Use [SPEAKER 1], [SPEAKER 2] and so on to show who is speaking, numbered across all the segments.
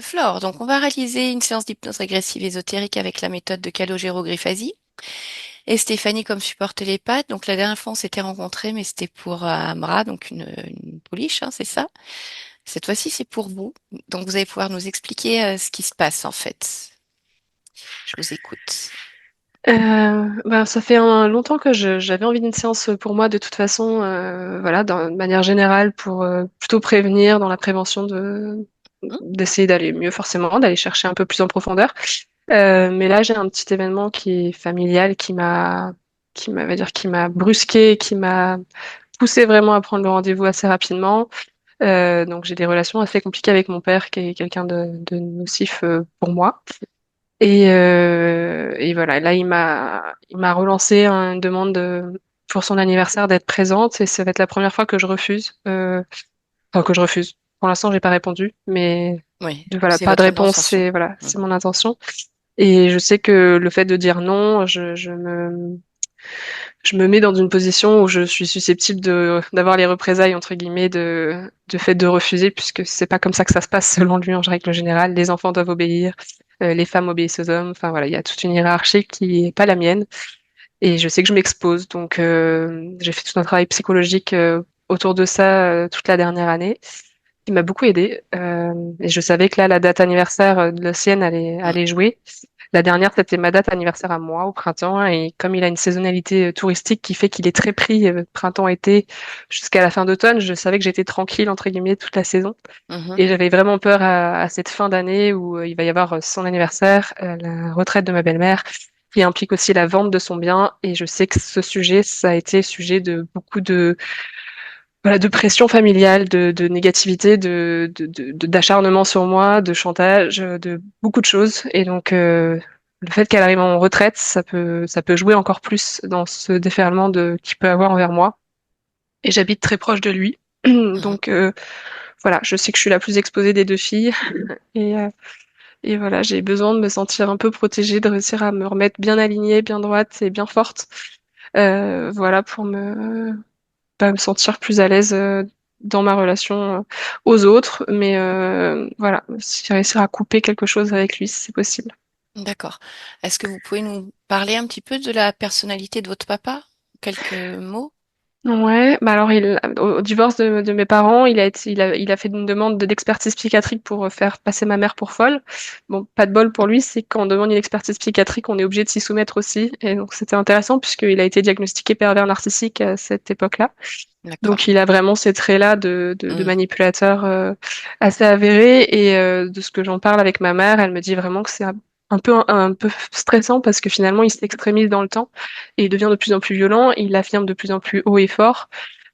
[SPEAKER 1] Flore, donc on va réaliser une séance d'hypnose régressive ésotérique avec la méthode de Calogero-Griffasi. Et Stéphanie comme support télépathe. Donc la dernière fois on s'était rencontrés, mais c'était pour Amra, donc une pouliche, hein, c'est ça. Cette fois-ci c'est pour vous. Donc vous allez pouvoir nous expliquer ce qui se passe en fait. Je vous écoute.
[SPEAKER 2] Ça fait longtemps que j'avais envie d'une séance pour moi de toute façon, voilà, de manière générale pour plutôt prévenir dans la prévention
[SPEAKER 1] Hmm.
[SPEAKER 2] d'essayer d'aller mieux forcément, d'aller chercher un peu plus en profondeur. Mais là j'ai un petit événement qui est familial on va dire, qui m'a brusqué, qui m'a poussé vraiment à prendre le rendez-vous assez rapidement. Donc j'ai des relations assez compliquées avec mon père qui est quelqu'un de nocif pour moi. Et voilà, là, il m'a relancé une demande pour son anniversaire d'être présente et ça va être la première fois que je refuse. Enfin, que je refuse. Pour l'instant, j'ai pas répondu, mais
[SPEAKER 1] Oui,
[SPEAKER 2] voilà,
[SPEAKER 1] c'est
[SPEAKER 2] pas de
[SPEAKER 1] votre
[SPEAKER 2] réponse,
[SPEAKER 1] intention.
[SPEAKER 2] c'est voilà,
[SPEAKER 1] Hmm.
[SPEAKER 2] c'est mon intention. Et je sais que le fait de dire non, je me mets dans une position où je suis susceptible d'avoir les représailles, entre guillemets, de fait de refuser, puisque c'est pas comme ça que ça se passe selon lui en règle générale. Les enfants doivent obéir, les femmes obéissent aux hommes. Enfin voilà, il y a toute une hiérarchie qui est pas la mienne. Et je sais que je m'expose. Donc j'ai fait tout un travail psychologique autour de ça toute la dernière année, qui m'a beaucoup aidée. Et je savais que là, la date anniversaire de la sienne
[SPEAKER 1] Hmm.
[SPEAKER 2] allait jouer. La dernière, c'était ma date anniversaire à moi au printemps. Et comme il a une saisonnalité touristique qui fait qu'il est très pris printemps-été jusqu'à la fin d'automne, je savais que j'étais tranquille, entre guillemets, toute la saison.
[SPEAKER 1] Mhm.
[SPEAKER 2] Et j'avais vraiment peur à cette fin d'année où il va y avoir son anniversaire, la retraite de ma belle-mère, qui implique aussi la vente de son bien. Et je sais que ce sujet, ça a été sujet de beaucoup voilà, de pression familiale, de négativité, d'acharnement sur moi, de chantage, de beaucoup de choses. Et donc, le fait qu'elle arrive en retraite, ça peut jouer encore plus dans ce déferlement qu'il peut avoir envers moi. Et j'habite très proche de lui.
[SPEAKER 1] Mhm.
[SPEAKER 2] Donc, voilà, je sais que je suis la plus exposée des deux filles. Et, euh, et voilà, j'ai besoin de me sentir un peu protégée, de réussir à me remettre bien alignée, bien droite et bien forte. Voilà, pour pas me sentir plus à l'aise dans ma relation aux autres, mais voilà, si réussir à couper quelque chose avec lui, si c'est possible.
[SPEAKER 1] D'accord. Est-ce que vous pouvez nous parler un petit peu de la personnalité de votre papa? Quelques mots?
[SPEAKER 2] Ouais, bah alors au divorce de mes parents, il a fait une demande d'expertise psychiatrique pour faire passer ma mère pour folle. Bon, pas de bol pour lui, c'est quand on demande une expertise psychiatrique, on est obligé de s'y soumettre aussi. Et donc c'était intéressant puisqu'il a été diagnostiqué pervers narcissique à cette époque-là.
[SPEAKER 1] D'accord.
[SPEAKER 2] Donc il a vraiment ces traits-là de
[SPEAKER 1] Hmm.
[SPEAKER 2] manipulateur assez avérés. Et de ce que j'en parle avec ma mère, elle me dit vraiment que c'est un peu stressant parce que finalement il s'extrémise dans le temps et il devient de plus en plus violent. Il l'affirme de plus en plus haut et fort.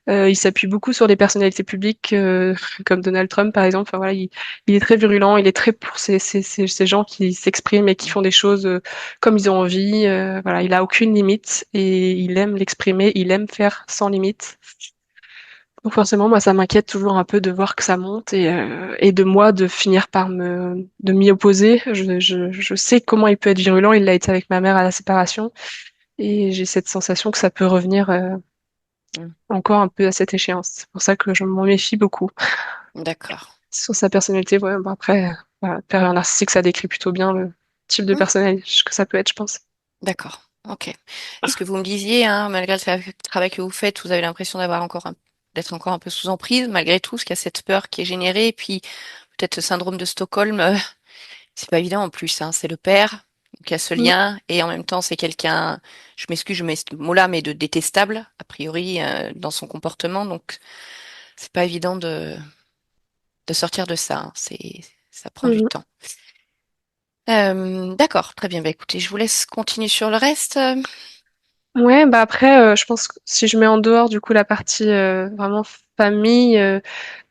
[SPEAKER 2] Il s'appuie beaucoup sur des personnalités publiques comme Donald Trump par exemple. Enfin, voilà, il est très virulent. Il est très pour ces gens qui s'expriment et qui font des choses comme ils ont envie. Voilà, il a aucune limite et il aime l'exprimer. Il aime faire sans limite. Donc forcément, moi, ça m'inquiète toujours un peu de voir que ça monte et de moi de finir par de m'y opposer. Je sais comment il peut être virulent. Il l'a été avec ma mère à la séparation et j'ai cette sensation que ça peut revenir
[SPEAKER 1] Hmm.
[SPEAKER 2] encore un peu à cette échéance. C'est pour ça que je m'en méfie beaucoup.
[SPEAKER 1] D'accord.
[SPEAKER 2] Sur sa personnalité, ouais, bon après, voilà, pervers narcissique, ça décrit plutôt bien le type de
[SPEAKER 1] Hmm.
[SPEAKER 2] personnalité que ça peut être, je pense.
[SPEAKER 1] D'accord. Ok. Est-ce que vous me disiez, hein, malgré le travail que vous faites, vous avez l'impression d'être encore un peu sous emprise, malgré tout, parce qu'il y a cette peur qui est générée, et puis peut-être ce syndrome de Stockholm, c'est pas évident en plus, hein, c'est le père, donc il y a ce
[SPEAKER 2] Mm.
[SPEAKER 1] lien, et en même temps, c'est quelqu'un, je m'excuse, je mets ce mot-là, mais de détestable, a priori, dans son comportement, donc c'est pas évident de sortir de ça, hein. Ça prend du
[SPEAKER 2] Mhm.
[SPEAKER 1] temps. D'accord, très bien. Bah, écoutez, je vous laisse continuer sur le reste.
[SPEAKER 2] Ouais, bah après, je pense que si je mets en dehors du coup la partie vraiment famille,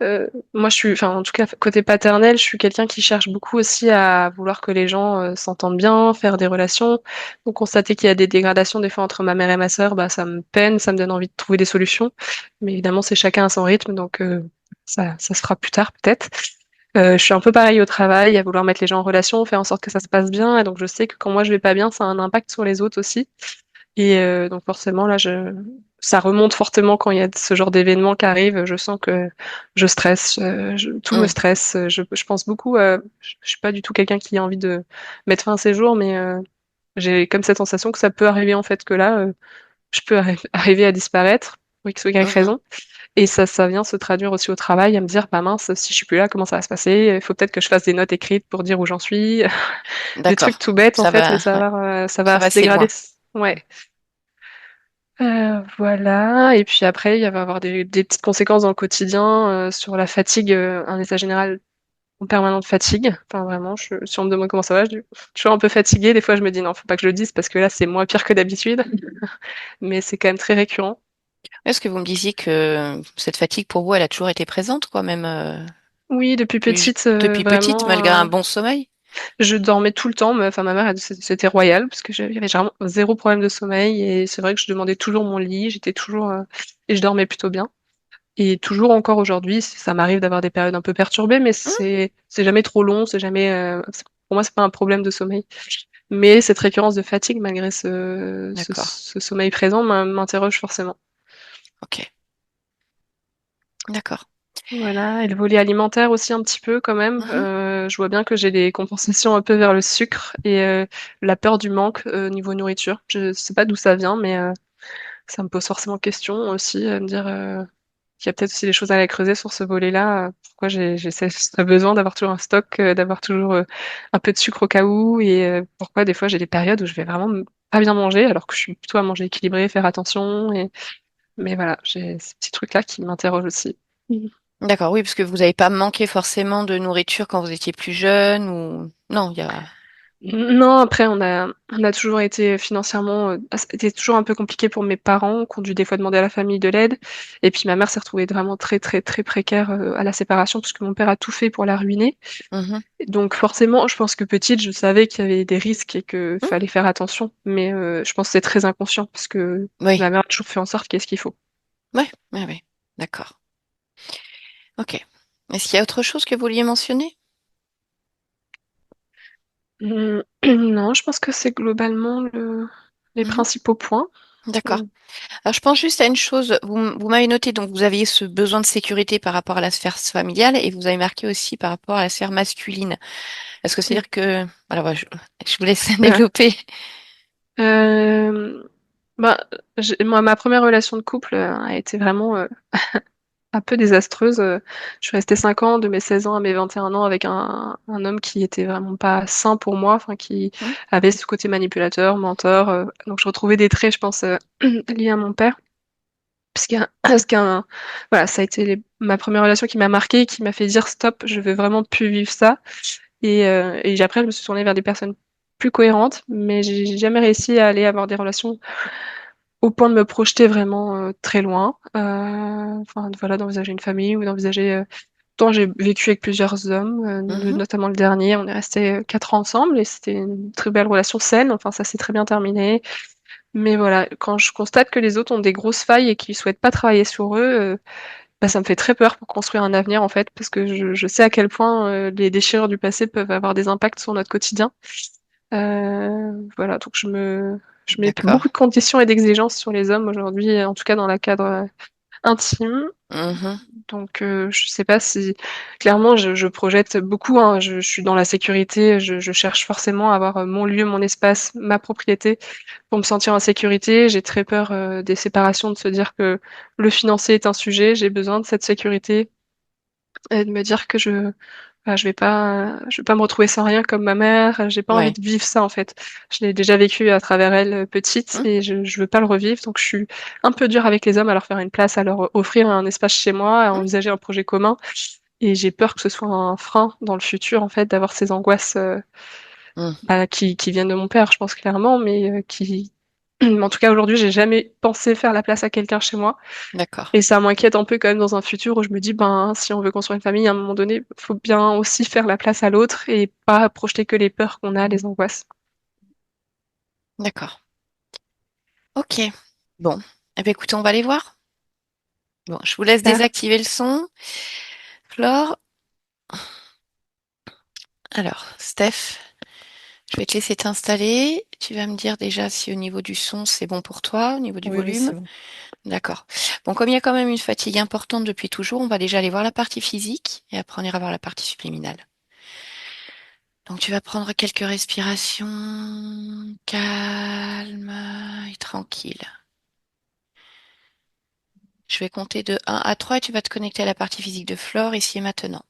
[SPEAKER 2] moi je suis, enfin en tout cas côté paternel, je suis quelqu'un qui cherche beaucoup aussi à vouloir que les gens s'entendent bien, faire des relations. Donc constater qu'il y a des dégradations des fois entre ma mère et ma sœur, bah ça me peine, ça me donne envie de trouver des solutions. Mais évidemment c'est chacun à son rythme, donc ça se fera plus tard peut-être. Je suis un peu pareil au travail, à vouloir mettre les gens en relation, faire en sorte que ça se passe bien. Et donc je sais que quand moi je vais pas bien, ça a un impact sur les autres aussi. Et donc forcément, là, ça remonte fortement quand il y a ce genre d'événements qui arrivent. Je sens que je stresse, tout me
[SPEAKER 1] Mm.
[SPEAKER 2] stresse. Je pense beaucoup. Je suis pas du tout quelqu'un qui a envie de mettre fin à ses jours, mais j'ai comme cette sensation que ça peut arriver en fait que là, je peux arriver à disparaître pour X ou Y
[SPEAKER 1] Mhm.
[SPEAKER 2] raison. Et ça vient se traduire aussi au travail, à me dire, bah mince, si je suis plus là, comment ça va se passer? Il faut peut-être que je fasse des notes écrites pour dire où j'en suis. Des trucs
[SPEAKER 1] D'accord.
[SPEAKER 2] tout bêtes en
[SPEAKER 1] Ça
[SPEAKER 2] fait,
[SPEAKER 1] va,
[SPEAKER 2] mais
[SPEAKER 1] ouais.
[SPEAKER 2] ça
[SPEAKER 1] Ça
[SPEAKER 2] va
[SPEAKER 1] va
[SPEAKER 2] se
[SPEAKER 1] assez
[SPEAKER 2] dégrader.
[SPEAKER 1] loin.
[SPEAKER 2] Ouais. Voilà. Et puis après, il va y avoir des petites conséquences dans le quotidien sur la fatigue, un état général en permanente fatigue. Enfin, vraiment, si on me demande comment ça va, je dis toujours un peu fatiguée. Des fois, je me dis non, faut pas que je le dise parce que là, c'est moins pire que d'habitude. Mais c'est quand même très récurrent.
[SPEAKER 1] Est-ce que vous me disiez que cette fatigue pour vous, elle a toujours été présente, quoi, même
[SPEAKER 2] Oui, depuis petite,
[SPEAKER 1] depuis petite, malgré
[SPEAKER 2] vraiment,
[SPEAKER 1] un bon sommeil?
[SPEAKER 2] je dormais tout le temps. Enfin, ma mère, c'était royal parce que j'avais vraiment zéro problème de sommeil. Et c'est vrai que je demandais toujours mon lit. J'étais toujours, et je dormais plutôt bien. Et toujours encore aujourd'hui, ça m'arrive d'avoir des périodes un peu perturbées, mais
[SPEAKER 1] Hmm.
[SPEAKER 2] c'est jamais trop long, c'est jamais pour moi c'est pas un problème de sommeil. Mais cette récurrence de fatigue malgré
[SPEAKER 1] D'accord.
[SPEAKER 2] ce sommeil présent m'interroge forcément.
[SPEAKER 1] Ok. D'accord.
[SPEAKER 2] Voilà, et le volet alimentaire aussi un petit peu quand même.
[SPEAKER 1] Mhm.
[SPEAKER 2] Je vois bien que j'ai des compensations un peu vers le sucre et la peur du manque niveau nourriture. Je sais pas d'où ça vient, mais ça me pose forcément question aussi, à me dire qu'il y a peut-être aussi des choses à aller creuser sur ce volet-là. Pourquoi ce besoin d'avoir toujours un stock, d'avoir toujours un peu de sucre au cas où, et pourquoi des fois j'ai des périodes où je vais vraiment pas bien manger, alors que je suis plutôt à manger équilibré, faire attention. Mais voilà, j'ai ces petits trucs-là qui m'interrogent aussi. Mhm.
[SPEAKER 1] D'accord, oui, parce que vous n'avez pas manqué forcément de nourriture quand vous étiez plus jeune ou... Non, il y a...
[SPEAKER 2] Non, après, on a toujours été financièrement, c'était toujours un peu compliqué pour mes parents, qui ont dû des fois demander à la famille de l'aide. Et puis ma mère s'est retrouvée vraiment très, très, très précaire à la séparation, parce que mon père a tout fait pour la ruiner.
[SPEAKER 1] Mhm.
[SPEAKER 2] Donc forcément, je pense que petite, je savais qu'il y avait des risques et qu'il
[SPEAKER 1] Hmm.
[SPEAKER 2] fallait faire attention. Mais je pense que c'est très inconscient, parce que
[SPEAKER 1] Oui,
[SPEAKER 2] ma mère a toujours fait en sorte qu'est-ce qu'il faut.
[SPEAKER 1] oui, oui, oui. D'accord. Ok. Est-ce qu'il y a autre chose que vous vouliez mentionner?
[SPEAKER 2] Non, je pense que c'est globalement les
[SPEAKER 1] Mhm.
[SPEAKER 2] principaux points.
[SPEAKER 1] D'accord.
[SPEAKER 2] Mm.
[SPEAKER 1] Alors, je pense juste à une chose. Vous m'avez noté, donc vous aviez ce besoin de sécurité par rapport à la sphère familiale et vous avez marqué aussi par rapport à la sphère masculine. Est-ce que c'est-à-dire que... Alors, je vous laisse
[SPEAKER 2] Mm.
[SPEAKER 1] développer.
[SPEAKER 2] Euh, bah, moi, ma première relation de couple a été vraiment un peu désastreuse. Je suis restée 5 ans, de mes 16 ans à mes 21 ans, avec un homme qui était vraiment pas sain pour moi, enfin, qui
[SPEAKER 1] Hmm.
[SPEAKER 2] avait ce côté manipulateur, menteur. Donc, je retrouvais des traits, je pense, liés à mon père. Parce qu'un, voilà, ça a été ma première relation qui m'a marquée, qui m'a fait dire stop, je veux vraiment plus vivre ça. Et après, je me suis tournée vers des personnes plus cohérentes, mais j'ai jamais réussi à aller avoir des relations au point de me projeter vraiment très loin. Enfin, voilà, d'envisager une famille ou d'envisager. Tant j'ai vécu avec plusieurs hommes,
[SPEAKER 1] Mhm.
[SPEAKER 2] notamment le dernier, on est resté 4 ans ensemble et c'était une très belle relation saine. Enfin, ça s'est très bien terminé. Mais voilà, quand je constate que les autres ont des grosses failles et qu'ils souhaitent pas travailler sur eux, bah, ça me fait très peur pour construire un avenir en fait, parce que je sais à quel point les déchirures du passé peuvent avoir des impacts sur notre quotidien. Voilà, donc je mets
[SPEAKER 1] D'accord.
[SPEAKER 2] beaucoup de conditions et d'exigences sur les hommes aujourd'hui, en tout cas dans la cadre intime.
[SPEAKER 1] Mhm.
[SPEAKER 2] Donc je sais pas si clairement je projette beaucoup, hein. Je suis dans la sécurité, je cherche forcément à avoir mon lieu, mon espace, ma propriété pour me sentir en sécurité. J'ai très peur des séparations, de se dire que le financier est un sujet. J'ai besoin de cette sécurité et de me dire que bah, je vais pas me retrouver sans rien comme ma mère. J'ai pas envie
[SPEAKER 1] Ouais.
[SPEAKER 2] de vivre ça en fait. Je l'ai déjà vécu à travers elle petite
[SPEAKER 1] Hmm.
[SPEAKER 2] et je veux pas le revivre. Donc je suis un peu dure avec les hommes à leur faire une place, à leur offrir un espace chez moi, à
[SPEAKER 1] Hmm.
[SPEAKER 2] envisager un projet commun. Et j'ai peur que ce soit un frein dans le futur en fait d'avoir ces angoisses
[SPEAKER 1] Hmm.
[SPEAKER 2] bah, qui viennent de mon père, je pense clairement, mais qui en tout cas aujourd'hui j'ai jamais pensé faire la place à quelqu'un chez moi.
[SPEAKER 1] D'accord.
[SPEAKER 2] Et ça m'inquiète un peu quand même dans un futur où je me dis, ben, si on veut construire une famille, à un moment donné, faut bien aussi faire la place à l'autre et pas projeter que les peurs qu'on a, les angoisses.
[SPEAKER 1] D'accord. Ok. Bon. Eh bien, écoutez, on va aller voir. Bon, je vous laisse
[SPEAKER 2] Super.
[SPEAKER 1] désactiver le son. Flore. Alors, Steph. Je vais te laisser t'installer. Tu vas me dire déjà si au niveau du son, c'est bon pour toi, au niveau du
[SPEAKER 3] Oui, oui,
[SPEAKER 1] volume.
[SPEAKER 3] c'est bon.
[SPEAKER 1] D'accord. Bon, comme il y a quand même une fatigue importante depuis toujours, on va déjà aller voir la partie physique et après on ira voir la partie subliminale. Donc tu vas prendre quelques respirations calmes et tranquilles. Je vais compter de 1 à 3 et tu vas te connecter à la partie physique de Flore ici et maintenant.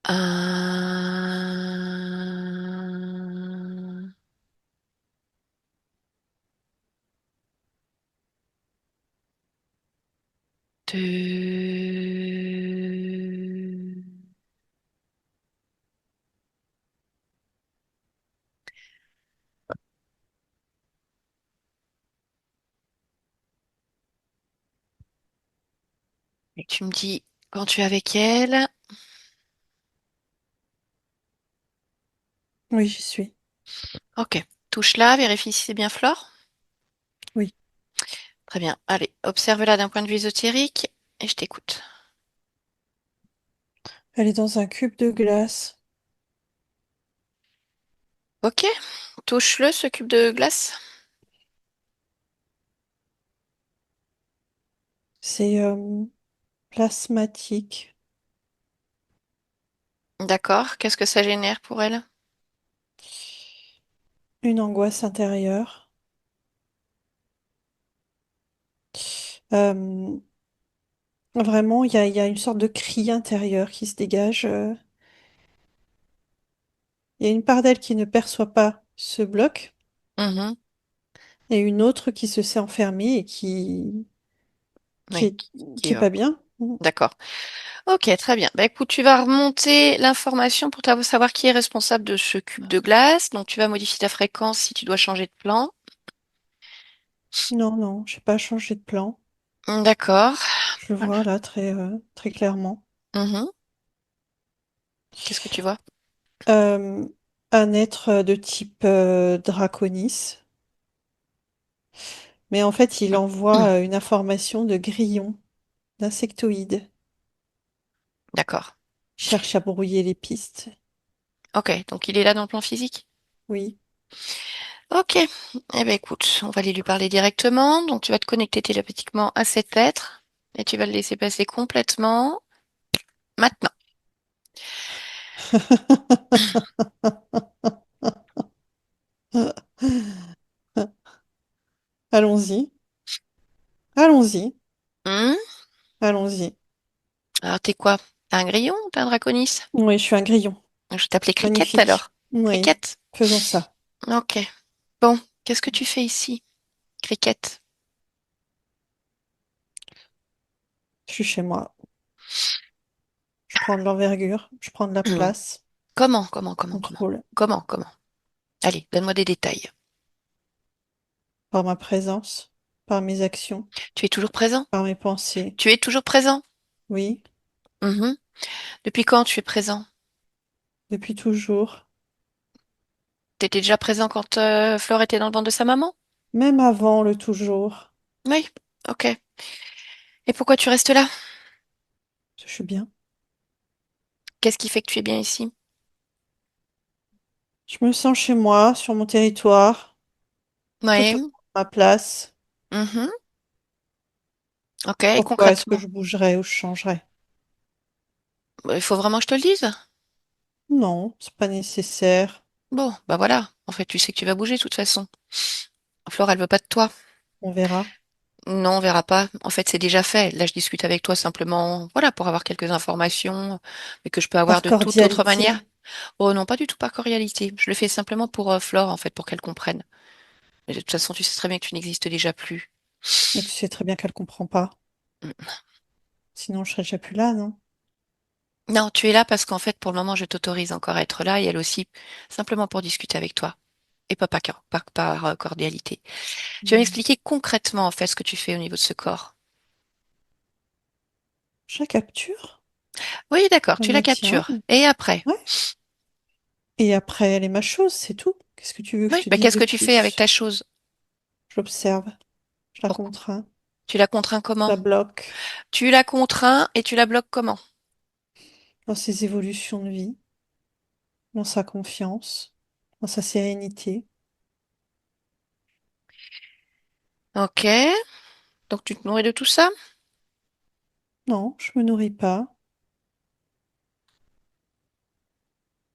[SPEAKER 1] 1, 2, et tu me dis quand tu es avec elle.
[SPEAKER 3] Oui, j'y suis.
[SPEAKER 1] Ok. Touche-la, vérifie si c'est bien Flore.
[SPEAKER 3] Oui.
[SPEAKER 1] Très bien. Allez, observe-la d'un point de vue ésotérique et je t'écoute.
[SPEAKER 3] Elle est dans un cube de glace.
[SPEAKER 1] Ok. Touche-le, ce cube de glace.
[SPEAKER 3] C'est plasmatique.
[SPEAKER 1] D'accord. Qu'est-ce que ça génère pour elle?
[SPEAKER 3] Une angoisse intérieure. Euh, Vraiment, il y a une sorte de cri intérieur qui se dégage. Il y a une part d'elle qui ne perçoit pas ce bloc
[SPEAKER 1] Mhm.
[SPEAKER 3] et une autre qui se sent enfermée et qui
[SPEAKER 1] Oui,
[SPEAKER 3] est,
[SPEAKER 1] qui
[SPEAKER 3] qui est
[SPEAKER 1] va.
[SPEAKER 3] pas bien.
[SPEAKER 1] D'accord. Ok, très bien. Bah écoute, tu vas remonter l'information pour savoir qui est responsable de ce cube de glace. Donc tu vas modifier ta fréquence si tu dois changer de plan.
[SPEAKER 3] Non, non, j'ai pas changé de plan.
[SPEAKER 1] D'accord.
[SPEAKER 3] Je le
[SPEAKER 1] Voilà.
[SPEAKER 3] vois là très clairement.
[SPEAKER 1] Mhm. Qu'est-ce que tu vois?
[SPEAKER 3] Euh, un être de type Draconis. Mais en fait, il envoie une information de grillon, d'insectoïde.
[SPEAKER 1] D'accord.
[SPEAKER 3] Il cherche à brouiller les pistes.
[SPEAKER 1] Ok, donc il est là dans le plan physique.
[SPEAKER 3] Oui.
[SPEAKER 1] Ok. Eh ben écoute, on va aller lui parler directement. Donc tu vas te connecter télépathiquement à cet être et tu vas le laisser passer complètement maintenant.
[SPEAKER 3] Allons-y. Allons-y.
[SPEAKER 1] Hmm.
[SPEAKER 3] Allons-y.
[SPEAKER 1] Alors t'es quoi? T'es un grillon ou t'es un draconis?
[SPEAKER 3] Oui, je suis un grillon.
[SPEAKER 1] Je vais t'appeler Cricket
[SPEAKER 3] Magnifique.
[SPEAKER 1] alors.
[SPEAKER 3] Oui.
[SPEAKER 1] Cricket?
[SPEAKER 3] Faisons ça.
[SPEAKER 1] Ok. Bon, qu'est-ce que tu fais ici, Cricket?
[SPEAKER 3] Je suis chez moi. Je prends de l'envergure. Je prends de la
[SPEAKER 1] Hmm.
[SPEAKER 3] place.
[SPEAKER 1] Comment?
[SPEAKER 3] Contrôle
[SPEAKER 1] Comment? Allez, donne-moi des détails.
[SPEAKER 3] par ma présence, par mes actions,
[SPEAKER 1] Tu es toujours présent?
[SPEAKER 3] par mes pensées.
[SPEAKER 1] Tu es toujours présent?
[SPEAKER 3] Oui.
[SPEAKER 1] Mhm. Depuis quand tu es présent?
[SPEAKER 3] Depuis toujours.
[SPEAKER 1] T'étais déjà présent quand Flore était dans le ventre de sa maman?
[SPEAKER 3] Même avant le toujours.
[SPEAKER 1] Oui, ok. Et pourquoi tu restes là?
[SPEAKER 3] Je suis bien.
[SPEAKER 1] Qu'est-ce qui fait que tu es bien ici?
[SPEAKER 3] Je me sens chez moi, sur mon territoire, tout au
[SPEAKER 1] Oui.
[SPEAKER 3] ma place.
[SPEAKER 1] Mhm. Ok, et
[SPEAKER 3] Pourquoi est-ce que
[SPEAKER 1] concrètement?
[SPEAKER 3] je bougerais ou je changerais?
[SPEAKER 1] Il faut vraiment que je te le dise?
[SPEAKER 3] Non, c'est pas nécessaire.
[SPEAKER 1] Bon, bah voilà. En fait, tu sais que tu vas bouger de toute façon. Flore, elle veut pas de toi.
[SPEAKER 3] On verra.
[SPEAKER 1] Non, on verra pas. En fait, c'est déjà fait. Là, je discute avec toi simplement, voilà, pour avoir quelques informations, mais que je peux avoir
[SPEAKER 3] Par
[SPEAKER 1] de toute autre manière.
[SPEAKER 3] cordialité.
[SPEAKER 1] Oh non, pas du tout par cordialité. Je le fais simplement pour Flore, en fait, pour qu'elle comprenne. Mais de toute façon, tu sais très bien que tu n'existes déjà plus.
[SPEAKER 3] Mais tu sais très bien qu'elle comprend pas.
[SPEAKER 1] Mm.
[SPEAKER 3] Sinon, je serais déjà plus là, non?
[SPEAKER 1] Non, tu es là parce qu'en fait, pour le moment, je t'autorise encore à être là et elle aussi, simplement pour discuter avec toi. Et pas par cordialité. Tu vas
[SPEAKER 3] Hmm.
[SPEAKER 1] m'expliquer concrètement, en fait, ce que tu fais au niveau de ce corps.
[SPEAKER 3] Je la capture.
[SPEAKER 1] Oui, d'accord,
[SPEAKER 3] Je
[SPEAKER 1] tu
[SPEAKER 3] la
[SPEAKER 1] la
[SPEAKER 3] maintiens.
[SPEAKER 1] captures. Et après?
[SPEAKER 3] Ouais. Et après, elle est ma chose, c'est tout. Qu'est-ce que tu veux que je
[SPEAKER 1] Oui,
[SPEAKER 3] te
[SPEAKER 1] mais
[SPEAKER 3] dise
[SPEAKER 1] qu'est-ce
[SPEAKER 3] de
[SPEAKER 1] que tu fais avec
[SPEAKER 3] plus?
[SPEAKER 1] ta chose?
[SPEAKER 3] Je l'observe. Je la
[SPEAKER 1] Pourquoi?
[SPEAKER 3] contrains.
[SPEAKER 1] Tu la contrains
[SPEAKER 3] Je
[SPEAKER 1] comment?
[SPEAKER 3] la bloque
[SPEAKER 1] Tu la contrains et tu la bloques comment?
[SPEAKER 3] dans ses évolutions de vie. dans sa confiance, dans sa sérénité.
[SPEAKER 1] Ok. Donc tu te nourris de tout ça?
[SPEAKER 3] Non, je me nourris pas.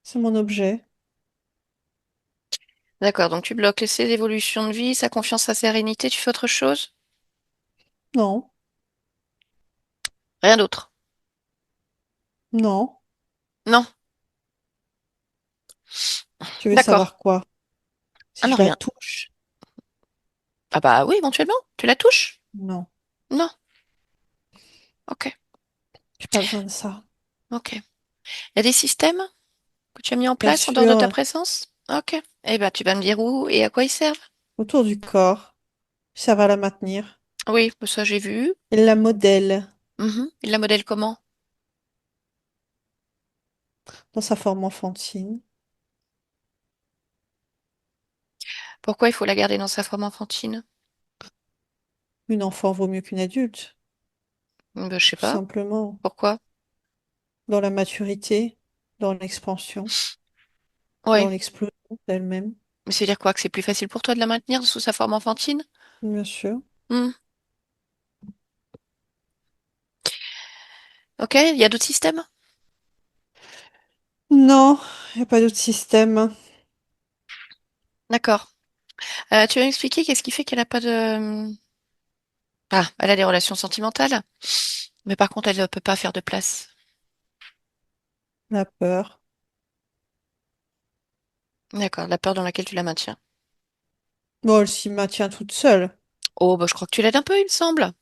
[SPEAKER 3] C'est mon objet.
[SPEAKER 1] D'accord, donc tu bloques ses évolutions de vie, sa confiance, sa sérénité, tu fais autre chose?
[SPEAKER 3] Non,
[SPEAKER 1] Rien d'autre.
[SPEAKER 3] non.
[SPEAKER 1] Non.
[SPEAKER 3] Tu veux
[SPEAKER 1] D'accord.
[SPEAKER 3] savoir quoi?
[SPEAKER 1] Ah
[SPEAKER 3] Si
[SPEAKER 1] non,
[SPEAKER 3] je la
[SPEAKER 1] rien.
[SPEAKER 3] touche?
[SPEAKER 1] Ah bah oui, éventuellement. Tu la touches?
[SPEAKER 3] Non,
[SPEAKER 1] Non. Ok.
[SPEAKER 3] j'ai pas besoin de ça.
[SPEAKER 1] Ok. Il y a des systèmes que tu as mis en
[SPEAKER 3] Bien
[SPEAKER 1] place en dehors de ta
[SPEAKER 3] sûr,
[SPEAKER 1] présence? Ok. Eh ben, tu vas me dire où et à quoi ils servent?
[SPEAKER 3] autour du corps, ça va la maintenir.
[SPEAKER 1] Oui, ça j'ai vu.
[SPEAKER 3] Elle la modèle
[SPEAKER 1] Mhm. Il la modèle comment?
[SPEAKER 3] dans sa forme enfantine.
[SPEAKER 1] Pourquoi il faut la garder dans sa forme enfantine?
[SPEAKER 3] Une enfant vaut mieux qu'une adulte,
[SPEAKER 1] Ben, je sais
[SPEAKER 3] tout
[SPEAKER 1] pas.
[SPEAKER 3] simplement.
[SPEAKER 1] Pourquoi?
[SPEAKER 3] Dans la maturité, dans l'expansion, dans
[SPEAKER 1] Oui.
[SPEAKER 3] l'explosion d'elle-même,
[SPEAKER 1] Mais ça veut dire quoi? Que c'est plus facile pour toi de la maintenir sous sa forme enfantine?
[SPEAKER 3] bien sûr.
[SPEAKER 1] Hmm. Ok. Il y a d'autres systèmes?
[SPEAKER 3] Non, il n'y a pas d'autre système.
[SPEAKER 1] D'accord. Tu vas m'expliquer qu'est-ce qui fait qu'elle a pas de... Ah, elle a des relations sentimentales, mais par contre, elle ne peut pas faire de place.
[SPEAKER 3] La peur.
[SPEAKER 1] D'accord, la peur dans laquelle tu la maintiens.
[SPEAKER 3] Bon, elle s'y maintient toute seule.
[SPEAKER 1] Oh, bah, je crois que tu l'aides un peu, il me semble.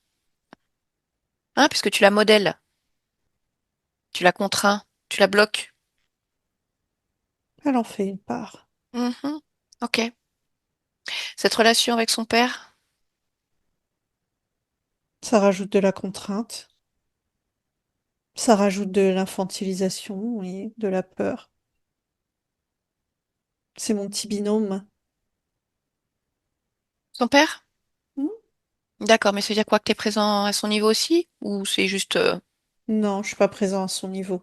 [SPEAKER 1] Hein, puisque tu la modèles, tu la contrains, tu la bloques.
[SPEAKER 3] Elle en fait une part.
[SPEAKER 1] Mhm. Ok. Cette relation avec son père,
[SPEAKER 3] Ça rajoute de la contrainte. Ça rajoute de l'infantilisation et de la peur. C'est mon petit binôme.
[SPEAKER 1] son père?
[SPEAKER 3] Hmm.
[SPEAKER 1] D'accord, mais ça veut dire quoi que tu es présent à son niveau aussi? Ou c'est juste...
[SPEAKER 3] Non, je suis pas présent à son niveau.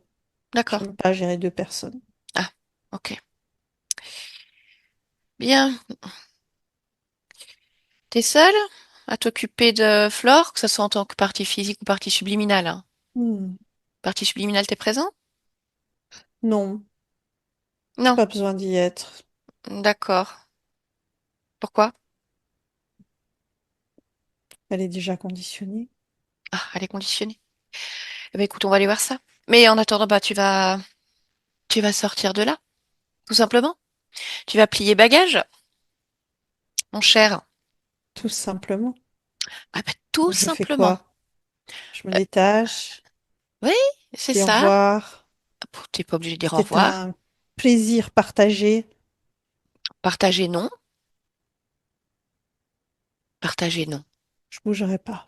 [SPEAKER 1] D'accord.
[SPEAKER 3] J'aime pas gérer deux personnes.
[SPEAKER 1] Ah, ok. Bien. T'es seule à t'occuper de Flore, que ce soit en tant que partie physique ou partie subliminale, hein.
[SPEAKER 3] Hmm.
[SPEAKER 1] Partie subliminale, t'es présent?
[SPEAKER 3] Non, j'ai
[SPEAKER 1] Non.
[SPEAKER 3] pas besoin d'y être.
[SPEAKER 1] D'accord. Pourquoi?
[SPEAKER 3] Elle est déjà conditionnée.
[SPEAKER 1] Ah, elle est conditionnée. Eh ben, écoute, on va aller voir ça. Mais en attendant, bah, tu vas sortir de là, tout simplement. Tu vas plier bagage, mon cher.
[SPEAKER 3] Tout simplement.
[SPEAKER 1] Ah, bah, tout
[SPEAKER 3] Je fais
[SPEAKER 1] simplement.
[SPEAKER 3] quoi? Je me
[SPEAKER 1] Euh,
[SPEAKER 3] détache.
[SPEAKER 1] oui,
[SPEAKER 3] Je
[SPEAKER 1] c'est
[SPEAKER 3] dis au
[SPEAKER 1] ça.
[SPEAKER 3] revoir.
[SPEAKER 1] T'es pas obligé de dire au
[SPEAKER 3] C'était
[SPEAKER 1] revoir.
[SPEAKER 3] un plaisir partagé.
[SPEAKER 1] Partager, non. Partager, non.
[SPEAKER 3] Je bougerai pas.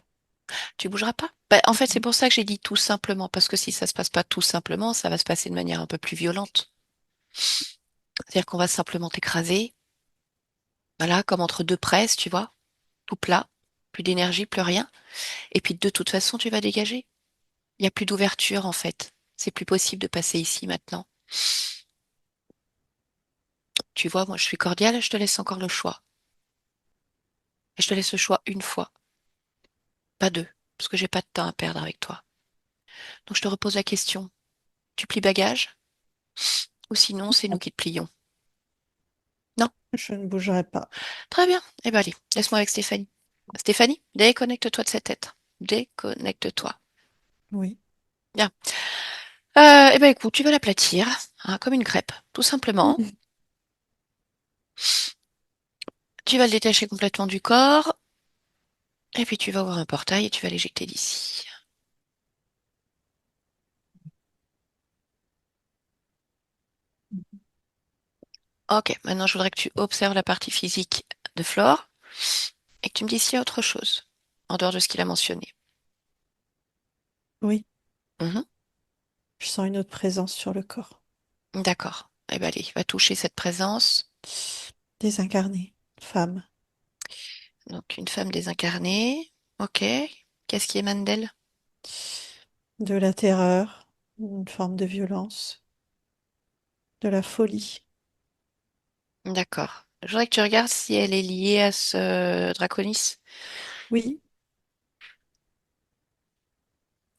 [SPEAKER 1] Tu bougeras pas. Bah, en fait, c'est pour ça que j'ai dit tout simplement, parce que si ça se passe pas tout simplement, ça va se passer de manière un peu plus violente. C'est-à-dire qu'on va simplement t'écraser, voilà, comme entre deux presses, tu vois, tout plat, plus d'énergie, plus rien. Et puis de toute façon, tu vas dégager. Il n'y a plus d'ouverture, en fait. C'est plus possible de passer ici maintenant. Tu vois, moi, je suis cordiale, je te laisse encore le choix. Et je te laisse le choix une fois, pas deux, parce que j'ai pas de temps à perdre avec toi. Donc je te repose la question. Tu plies bagage? Ou sinon, c'est nous
[SPEAKER 3] Non,
[SPEAKER 1] qui te plions. Non?
[SPEAKER 3] je ne bougerai pas.
[SPEAKER 1] Très bien. Eh ben allez, laisse-moi avec Stéphanie. Stéphanie, déconnecte-toi de cette tête. Déconnecte-toi.
[SPEAKER 3] Oui.
[SPEAKER 1] Bien. Eh ben écoute, tu vas l'aplatir, hein, comme une crêpe, tout simplement. Tu vas le détacher complètement du corps, et puis tu vas ouvrir un portail et tu vas l'éjecter d'ici. Ok, maintenant je voudrais que tu observes la partie physique de Flore et que tu me dises s'il y a autre chose, en dehors de ce qu'il a mentionné.
[SPEAKER 3] Oui.
[SPEAKER 1] Mhm.
[SPEAKER 3] Je sens une autre présence sur le corps.
[SPEAKER 1] D'accord. Eh ben allez, va toucher cette présence.
[SPEAKER 3] Désincarnée. Femme.
[SPEAKER 1] Donc une femme désincarnée. Ok. Qu'est-ce qui émane d'elle?
[SPEAKER 3] De la terreur. Une forme de violence. de la folie.
[SPEAKER 1] D'accord. Je voudrais que tu regardes si elle est liée à ce Draconis.
[SPEAKER 3] Oui,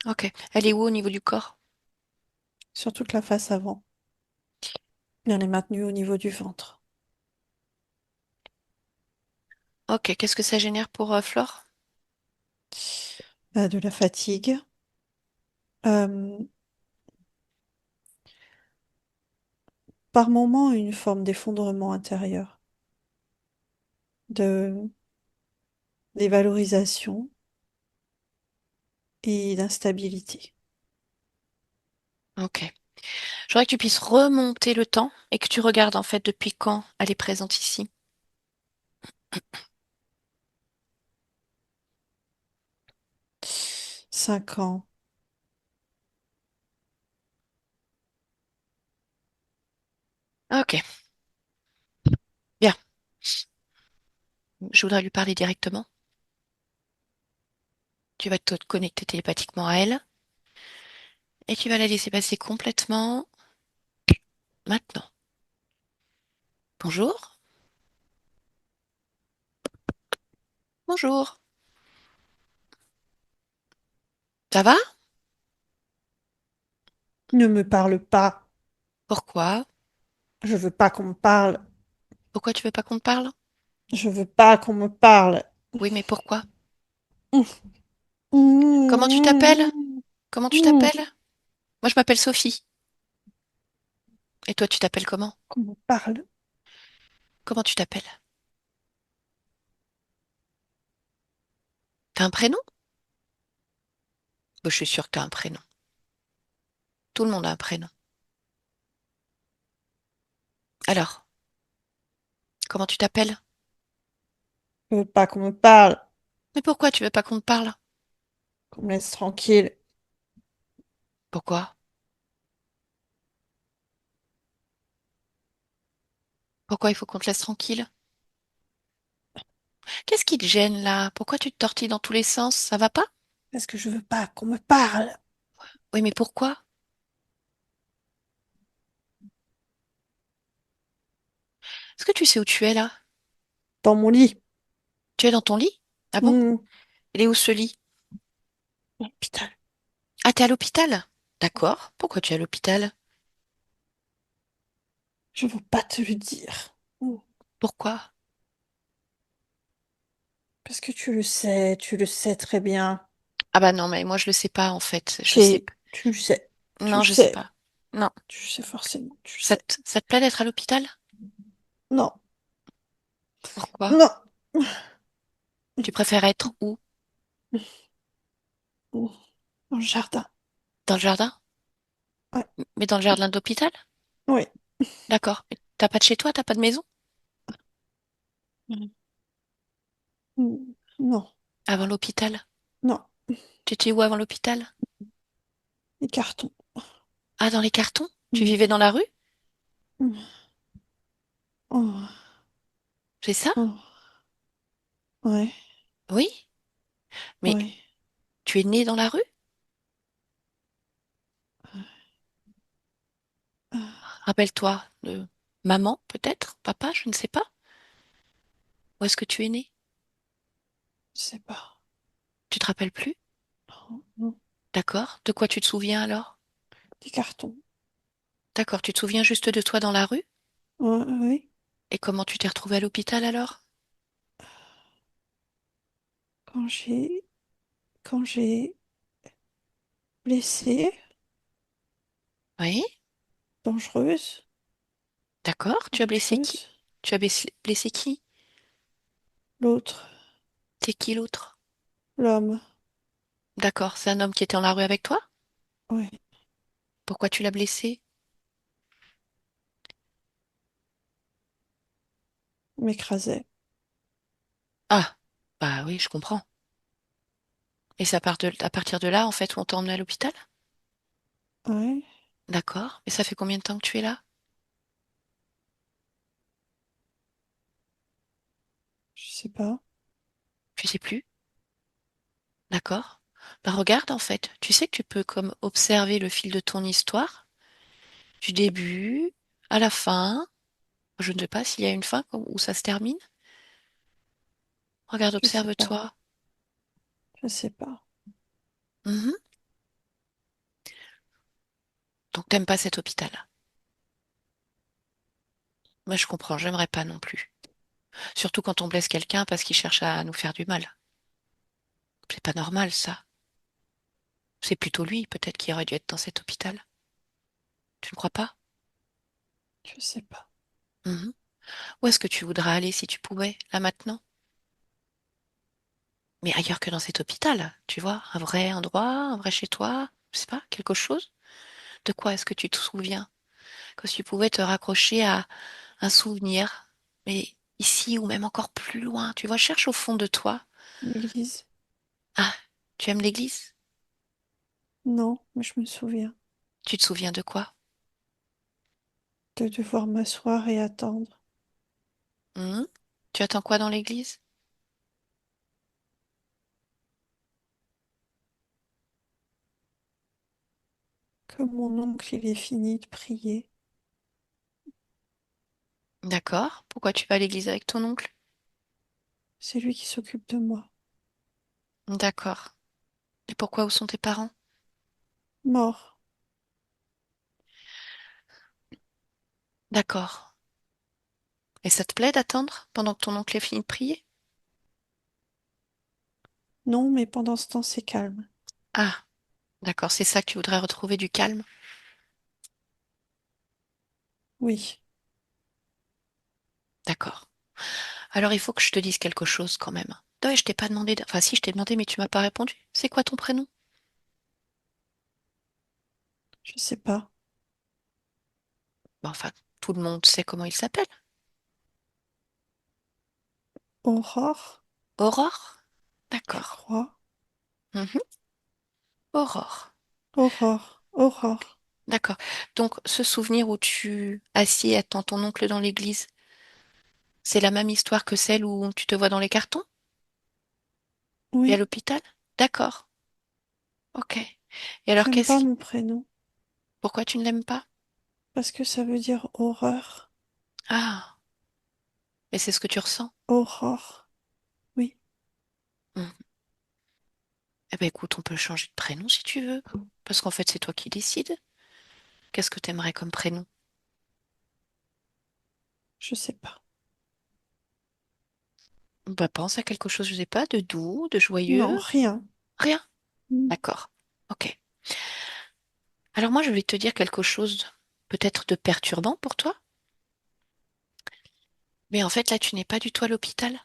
[SPEAKER 1] Ok. Elle est où au niveau du corps?
[SPEAKER 3] sur toute la face avant. Elle est maintenue au niveau du ventre.
[SPEAKER 1] Ok. Qu'est-ce que ça génère pour Flore?
[SPEAKER 3] De la fatigue. Euh, Par moments, une forme d'effondrement intérieur, de dévalorisation et d'instabilité.
[SPEAKER 1] Ok. Je voudrais que tu puisses remonter le temps et que tu regardes en fait depuis quand elle est présente ici.
[SPEAKER 3] 5 ans.
[SPEAKER 1] Ok. Bien. Je voudrais lui parler directement. Tu vas te connecter télépathiquement à elle et tu vas la laisser passer complètement maintenant. Bonjour. Bonjour. Ça va?
[SPEAKER 3] Ne me parle pas.
[SPEAKER 1] Pourquoi?
[SPEAKER 3] Je veux pas qu'on me parle.
[SPEAKER 1] Pourquoi tu veux pas qu'on te parle?
[SPEAKER 3] Je veux pas qu'on me parle.
[SPEAKER 1] Oui, mais pourquoi? Comment tu t'appelles?
[SPEAKER 3] Qu'on
[SPEAKER 1] Comment tu t'appelles? Moi, je m'appelle Sophie. Et toi, tu t'appelles comment?
[SPEAKER 3] me parle.
[SPEAKER 1] Comment tu t'appelles? T'as un prénom? Bah, je suis sûre que t'as un prénom. Tout le monde a un prénom. Alors, comment tu t'appelles?
[SPEAKER 3] Je veux pas qu'on me parle.
[SPEAKER 1] Mais pourquoi tu veux pas qu'on te parle?
[SPEAKER 3] Qu'on me laisse tranquille.
[SPEAKER 1] Pourquoi? Pourquoi il faut qu'on te laisse tranquille? Qu'est-ce qui te gêne là? Pourquoi tu te tortilles dans tous les sens? Ça va pas?
[SPEAKER 3] Parce que je veux pas qu'on me parle.
[SPEAKER 1] Oui, mais pourquoi? Est-ce que tu sais où tu es là?
[SPEAKER 3] Dans mon lit.
[SPEAKER 1] Tu es dans ton lit? Ah bon?
[SPEAKER 3] Hmm.
[SPEAKER 1] Il est où ce lit?
[SPEAKER 3] L'hôpital.
[SPEAKER 1] Ah, t'es à l'hôpital? D'accord. Pourquoi tu es à l'hôpital?
[SPEAKER 3] Je veux pas te le dire. Hmm.
[SPEAKER 1] Pourquoi?
[SPEAKER 3] Parce que tu le sais très bien.
[SPEAKER 1] Ah bah non, mais moi je le sais pas en fait. Je sais.
[SPEAKER 3] Tu le sais. Tu
[SPEAKER 1] Non,
[SPEAKER 3] le
[SPEAKER 1] je sais
[SPEAKER 3] sais.
[SPEAKER 1] pas. Non.
[SPEAKER 3] Tu le sais forcément. Tu le
[SPEAKER 1] Ça
[SPEAKER 3] sais.
[SPEAKER 1] ça te plaît d'être à l'hôpital?
[SPEAKER 3] Non.
[SPEAKER 1] Pourquoi?
[SPEAKER 3] Non.
[SPEAKER 1] Tu préfères être où?
[SPEAKER 3] Hmm. Dans le jardin.
[SPEAKER 1] Dans le jardin?
[SPEAKER 3] Ouais.
[SPEAKER 1] Mais dans le jardin de l'hôpital?
[SPEAKER 3] Oui.
[SPEAKER 1] D'accord. Mais t'as pas de chez toi, t'as pas de maison?
[SPEAKER 3] Hmm. Non.
[SPEAKER 1] Avant l'hôpital?
[SPEAKER 3] Non.
[SPEAKER 1] Tu étais où avant l'hôpital?
[SPEAKER 3] Les cartons.
[SPEAKER 1] Ah, dans les cartons? Tu
[SPEAKER 3] Hmm.
[SPEAKER 1] vivais dans la rue?
[SPEAKER 3] Hmm. Oh.
[SPEAKER 1] C'est ça?
[SPEAKER 3] Oh. Ouais.
[SPEAKER 1] Oui. Mais
[SPEAKER 3] Ouais.
[SPEAKER 1] tu es né dans la rue?
[SPEAKER 3] Ah,
[SPEAKER 1] Rappelle-toi de maman, peut-être? Papa, je ne sais pas. Où est-ce que tu es né?
[SPEAKER 3] je sais pas.
[SPEAKER 1] Tu te rappelles plus?
[SPEAKER 3] Non. Non.
[SPEAKER 1] D'accord. De quoi tu te souviens alors?
[SPEAKER 3] Des cartons.
[SPEAKER 1] D'accord. Tu te souviens juste de toi dans la rue?
[SPEAKER 3] Ouais, oui.
[SPEAKER 1] Et comment tu t'es retrouvé à l'hôpital alors?
[SPEAKER 3] Quand j'ai quand j'ai blessé,
[SPEAKER 1] Oui.
[SPEAKER 3] dangereuse,
[SPEAKER 1] D'accord. Tu as blessé qui?
[SPEAKER 3] dangereuse,
[SPEAKER 1] Tu as blessé qui?
[SPEAKER 3] l'autre,
[SPEAKER 1] C'est qui l'autre?
[SPEAKER 3] l'homme,
[SPEAKER 1] D'accord. C'est un homme qui était dans la rue avec toi?
[SPEAKER 3] ouais,
[SPEAKER 1] Pourquoi tu l'as blessé?
[SPEAKER 3] m'écrasait.
[SPEAKER 1] Ah. Bah oui, je comprends. Et c'est à partir de là, en fait, où on t'a emmené à l'hôpital?
[SPEAKER 3] Ouais,
[SPEAKER 1] D'accord. Et ça fait combien de temps que tu es là?
[SPEAKER 3] je sais pas.
[SPEAKER 1] Tu sais plus? D'accord. Bah regarde, en fait. Tu sais que tu peux comme observer le fil de ton histoire, du début. À la fin, je ne sais pas s'il y a une fin où ça se termine. Regarde,
[SPEAKER 3] Je sais pas.
[SPEAKER 1] observe-toi.
[SPEAKER 3] Je sais pas.
[SPEAKER 1] Mhm. Donc t'aimes pas cet hôpital. Moi, je comprends, j'aimerais pas non plus. Surtout quand on blesse quelqu'un parce qu'il cherche à nous faire du mal. C'est pas normal, ça. C'est plutôt lui, peut-être, qui aurait dû être dans cet hôpital. Tu ne crois pas?
[SPEAKER 3] Je sais pas.
[SPEAKER 1] Mhm. Où est-ce que tu voudrais aller si tu pouvais, là maintenant? Mais ailleurs que dans cet hôpital, tu vois, un vrai endroit, un vrai chez toi, je sais pas, quelque chose? De quoi est-ce que tu te souviens? Que tu pouvais te raccrocher à un souvenir, mais ici ou même encore plus loin, tu vois, cherche au fond de toi.
[SPEAKER 3] L'église?
[SPEAKER 1] Ah, tu aimes l'église?
[SPEAKER 3] Non, mais je me souviens
[SPEAKER 1] Tu te souviens de quoi?
[SPEAKER 3] de devoir m'asseoir et attendre.
[SPEAKER 1] Mhm. Tu attends quoi dans l'église?
[SPEAKER 3] Que mon oncle, il ait fini de prier.
[SPEAKER 1] D'accord. Pourquoi tu vas à l'église avec ton oncle?
[SPEAKER 3] C'est lui qui s'occupe de moi.
[SPEAKER 1] D'accord. Et pourquoi où sont tes parents?
[SPEAKER 3] Mort.
[SPEAKER 1] D'accord. Et ça te plaît d'attendre pendant que ton oncle ait fini de prier?
[SPEAKER 3] Non, mais pendant ce temps, c'est calme.
[SPEAKER 1] Ah, d'accord, c'est ça que tu voudrais retrouver du calme.
[SPEAKER 3] Oui.
[SPEAKER 1] D'accord. Alors il faut que je te dise quelque chose quand même. Ouais, je t'ai pas demandé. Enfin, si, je t'ai demandé, mais tu m'as pas répondu. C'est quoi ton prénom?
[SPEAKER 3] Je sais pas.
[SPEAKER 1] Bon, enfin, tout le monde sait comment il s'appelle.
[SPEAKER 3] Aurore,
[SPEAKER 1] Aurore?
[SPEAKER 3] je
[SPEAKER 1] D'accord.
[SPEAKER 3] crois.
[SPEAKER 1] Mhm. Aurore.
[SPEAKER 3] Aurore. Aurore.
[SPEAKER 1] D'accord. Donc, ce souvenir où tu assieds attends ton oncle dans l'église, c'est la même histoire que celle où tu te vois dans les cartons et à
[SPEAKER 3] Oui.
[SPEAKER 1] l'hôpital? D'accord. Ok. Et alors,
[SPEAKER 3] J'aime
[SPEAKER 1] qu'est-ce
[SPEAKER 3] pas
[SPEAKER 1] qui...
[SPEAKER 3] mon prénom.
[SPEAKER 1] Pourquoi tu ne l'aimes pas?
[SPEAKER 3] Parce que ça veut dire horreur.
[SPEAKER 1] Ah, et c'est ce que tu ressens?
[SPEAKER 3] Aurore. Oui.
[SPEAKER 1] Hmm. Eh ben écoute, on peut changer de prénom si tu veux. Parce qu'en fait, c'est toi qui décides. Qu'est-ce que t'aimerais comme prénom?
[SPEAKER 3] Je sais pas.
[SPEAKER 1] Bah, pense à quelque chose, je sais pas, de doux, de joyeux.
[SPEAKER 3] Non, rien.
[SPEAKER 1] Rien.
[SPEAKER 3] Mm.
[SPEAKER 1] D'accord. Ok. Alors moi, je vais te dire quelque chose peut-être de perturbant pour toi. Mais en fait, là, tu n'es pas du tout à l'hôpital.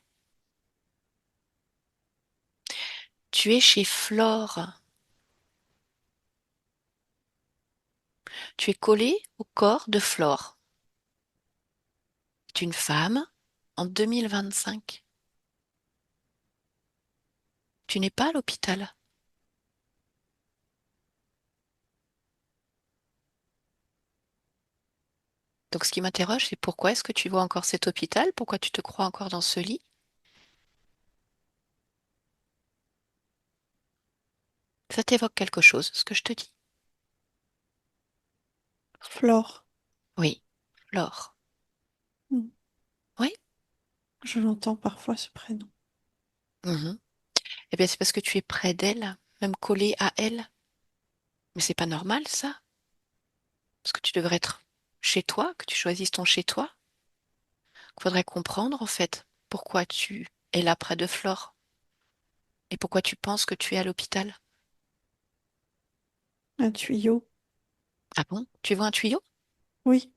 [SPEAKER 1] Tu es chez Flore. Tu es collé au corps de Flore. C'est une femme en 2025. Tu n'es pas à l'hôpital. Donc ce qui m'interroge, c'est pourquoi est-ce que tu vois encore cet hôpital? Pourquoi tu te crois encore dans ce lit? Ça t'évoque quelque chose, ce que je te dis?
[SPEAKER 3] Flore.
[SPEAKER 1] Oui, Flore.
[SPEAKER 3] Mm.
[SPEAKER 1] Oui?
[SPEAKER 3] Je l'entends parfois ce prénom.
[SPEAKER 1] Mhm. Eh bien, c'est parce que tu es près d'elle, même collé à elle. Mais c'est pas normal, ça. Parce que tu devrais être chez toi, que tu choisisses ton chez toi. Il faudrait comprendre, en fait, pourquoi tu es là près de Flore et pourquoi tu penses que tu es à l'hôpital.
[SPEAKER 3] Un tuyau.
[SPEAKER 1] Ah bon? Tu vois un tuyau?
[SPEAKER 3] Oui.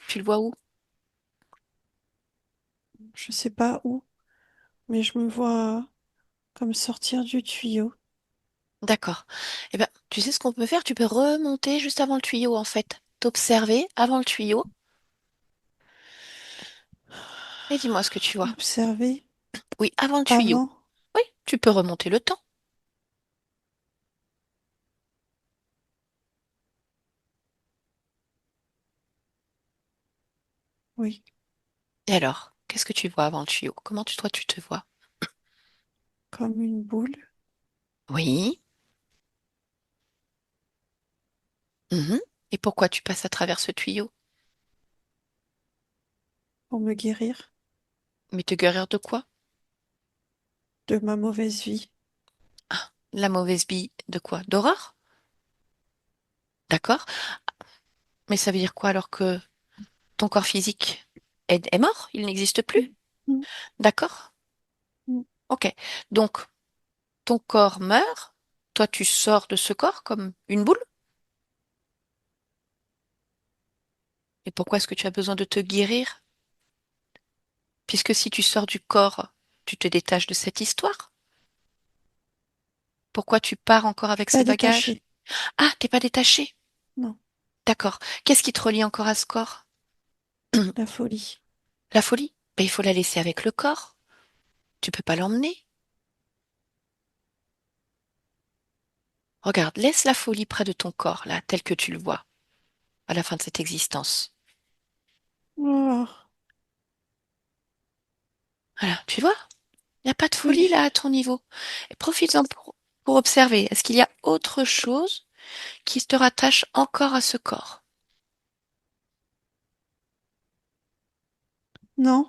[SPEAKER 1] Tu le vois où?
[SPEAKER 3] Je sais pas où, mais je me vois comme sortir du tuyau.
[SPEAKER 1] D'accord. Eh ben, tu sais ce qu'on peut faire? Tu peux remonter juste avant le tuyau, en fait. T'observer avant le tuyau et dis-moi ce que tu vois.
[SPEAKER 3] Observer
[SPEAKER 1] Oui, avant le tuyau.
[SPEAKER 3] avant.
[SPEAKER 1] Oui, tu peux remonter le temps.
[SPEAKER 3] Oui.
[SPEAKER 1] Et alors, qu'est-ce que tu vois avant le tuyau? Comment toi tu te vois?
[SPEAKER 3] Comme une boule.
[SPEAKER 1] Oui. Mhm. Et pourquoi tu passes à travers ce tuyau?
[SPEAKER 3] pour me guérir
[SPEAKER 1] Mais te guérir de quoi?
[SPEAKER 3] de ma mauvaise vie.
[SPEAKER 1] Ah, la mauvaise bille de quoi? D'horreur? D'accord. Mais ça veut dire quoi alors que ton corps physique est mort? Il n'existe plus?
[SPEAKER 3] Mm, mm,
[SPEAKER 1] D'accord?
[SPEAKER 3] mm.
[SPEAKER 1] Ok. Donc, ton corps meurt, toi tu sors de ce corps comme une boule? Et pourquoi est-ce que tu as besoin de te guérir? Puisque si tu sors du corps, tu te détaches de cette histoire. Pourquoi tu pars encore avec ces
[SPEAKER 3] Pas
[SPEAKER 1] bagages?
[SPEAKER 3] détaché.
[SPEAKER 1] Ah, t'es pas détaché.
[SPEAKER 3] Non,
[SPEAKER 1] D'accord. Qu'est-ce qui te relie encore à ce corps?
[SPEAKER 3] la folie.
[SPEAKER 1] La folie? Ben, il faut la laisser avec le corps. Tu peux pas l'emmener. Regarde, laisse la folie près de ton corps, là, tel que tu le vois, à la fin de cette existence.
[SPEAKER 3] Oh,
[SPEAKER 1] Voilà, tu vois? Il n'y a pas de folie,
[SPEAKER 3] oui,
[SPEAKER 1] là, à ton niveau. Et profites-en pour observer. Est-ce qu'il y a autre chose qui te rattache encore à ce corps?
[SPEAKER 3] non,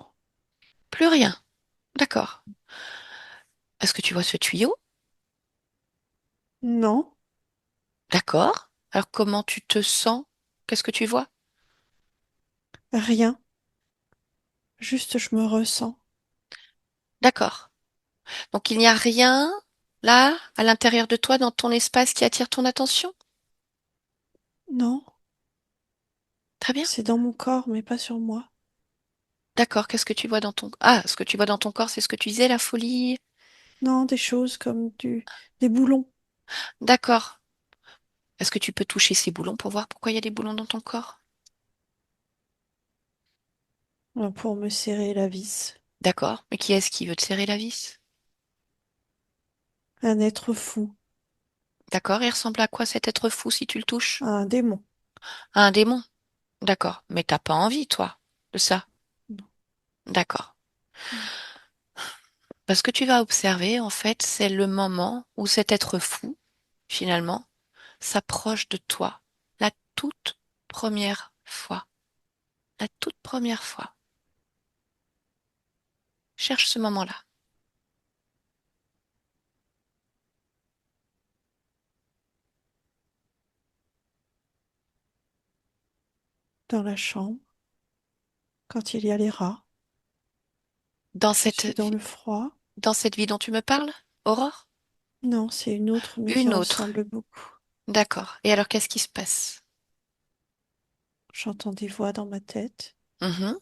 [SPEAKER 1] Plus rien. D'accord. Est-ce que tu vois ce tuyau?
[SPEAKER 3] non,
[SPEAKER 1] D'accord. Alors comment tu te sens? Qu'est-ce que tu vois?
[SPEAKER 3] rien. Juste, je me ressens.
[SPEAKER 1] D'accord. Donc il n'y a rien là, à l'intérieur de toi, dans ton espace qui attire ton attention?
[SPEAKER 3] Non,
[SPEAKER 1] Très bien.
[SPEAKER 3] c'est dans mon corps, mais pas sur moi.
[SPEAKER 1] D'accord. Qu'est-ce que tu vois dans ton... Ah, ce que tu vois dans ton corps, c'est ce que tu disais, la folie.
[SPEAKER 3] Non, des choses comme des boulons.
[SPEAKER 1] D'accord. Est-ce que tu peux toucher ces boulons pour voir pourquoi il y a des boulons dans ton corps?
[SPEAKER 3] Pour me serrer la vis.
[SPEAKER 1] D'accord. Mais qui est-ce qui veut te serrer la vis?
[SPEAKER 3] Un être fou,
[SPEAKER 1] D'accord. Il ressemble à quoi cet être fou si tu le touches?
[SPEAKER 3] un démon.
[SPEAKER 1] À un démon. D'accord. Mais t'as pas envie, toi, de ça.
[SPEAKER 3] Non.
[SPEAKER 1] D'accord. Parce que tu vas observer, en fait, c'est le moment où cet être fou, finalement, s'approche de toi. La toute première fois. La toute première fois. Cherche ce moment-là.
[SPEAKER 3] Dans la chambre, quand il y a les rats,
[SPEAKER 1] Dans
[SPEAKER 3] je suis dans le froid.
[SPEAKER 1] dans cette vie dont tu me parles, Aurore?
[SPEAKER 3] Non, c'est une autre, mais qui
[SPEAKER 1] Une autre.
[SPEAKER 3] ressemble beaucoup.
[SPEAKER 1] D'accord. Et alors, qu'est-ce qui se passe?
[SPEAKER 3] J'entends des voix dans ma tête.
[SPEAKER 1] Mhm.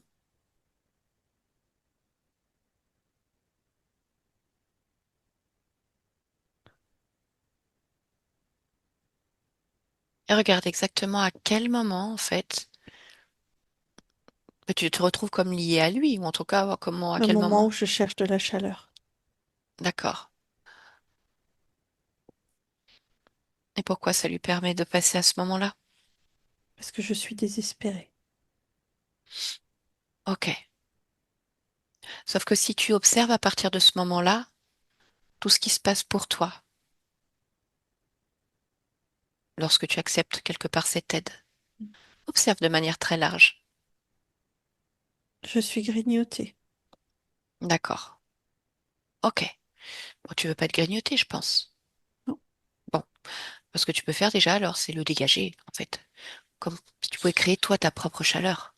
[SPEAKER 1] Et regarde exactement à quel moment, en fait, tu te retrouves comme lié à lui, ou en tout cas, comment, à
[SPEAKER 3] Un
[SPEAKER 1] quel
[SPEAKER 3] moment
[SPEAKER 1] moment?
[SPEAKER 3] où je cherche de la chaleur,
[SPEAKER 1] D'accord. Et pourquoi ça lui permet de passer à ce moment-là?
[SPEAKER 3] parce que je suis désespérée.
[SPEAKER 1] Ok. Sauf que si tu observes à partir de ce moment-là, tout ce qui se passe pour toi, lorsque tu acceptes quelque part cette aide, observe de manière très large.
[SPEAKER 3] Je suis grignotée.
[SPEAKER 1] D'accord. Ok. Bon, tu veux pas te grignoter, je pense.
[SPEAKER 3] Non,
[SPEAKER 1] Bon, ce que tu peux faire déjà, alors, c'est le dégager, en fait. Comme si tu pouvais créer toi ta propre chaleur.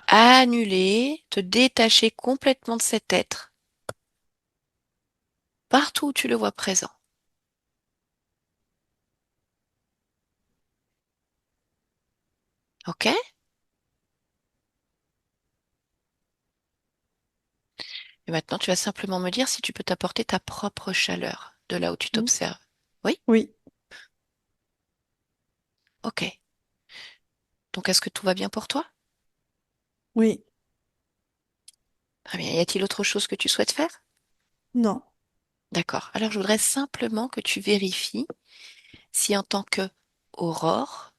[SPEAKER 1] Annuler, te détacher complètement de cet être, partout où tu le vois présent. Ok? Et maintenant, tu vas simplement me dire si tu peux t'apporter ta propre chaleur de là où tu
[SPEAKER 3] hmm,
[SPEAKER 1] t'observes. Oui?
[SPEAKER 3] oui,
[SPEAKER 1] Ok. Donc, est-ce que tout va bien pour toi?
[SPEAKER 3] oui,
[SPEAKER 1] Très bien. Y a-t-il autre chose que tu souhaites faire?
[SPEAKER 3] non,
[SPEAKER 1] D'accord. Alors, je voudrais simplement que tu vérifies si en tant que Aurore,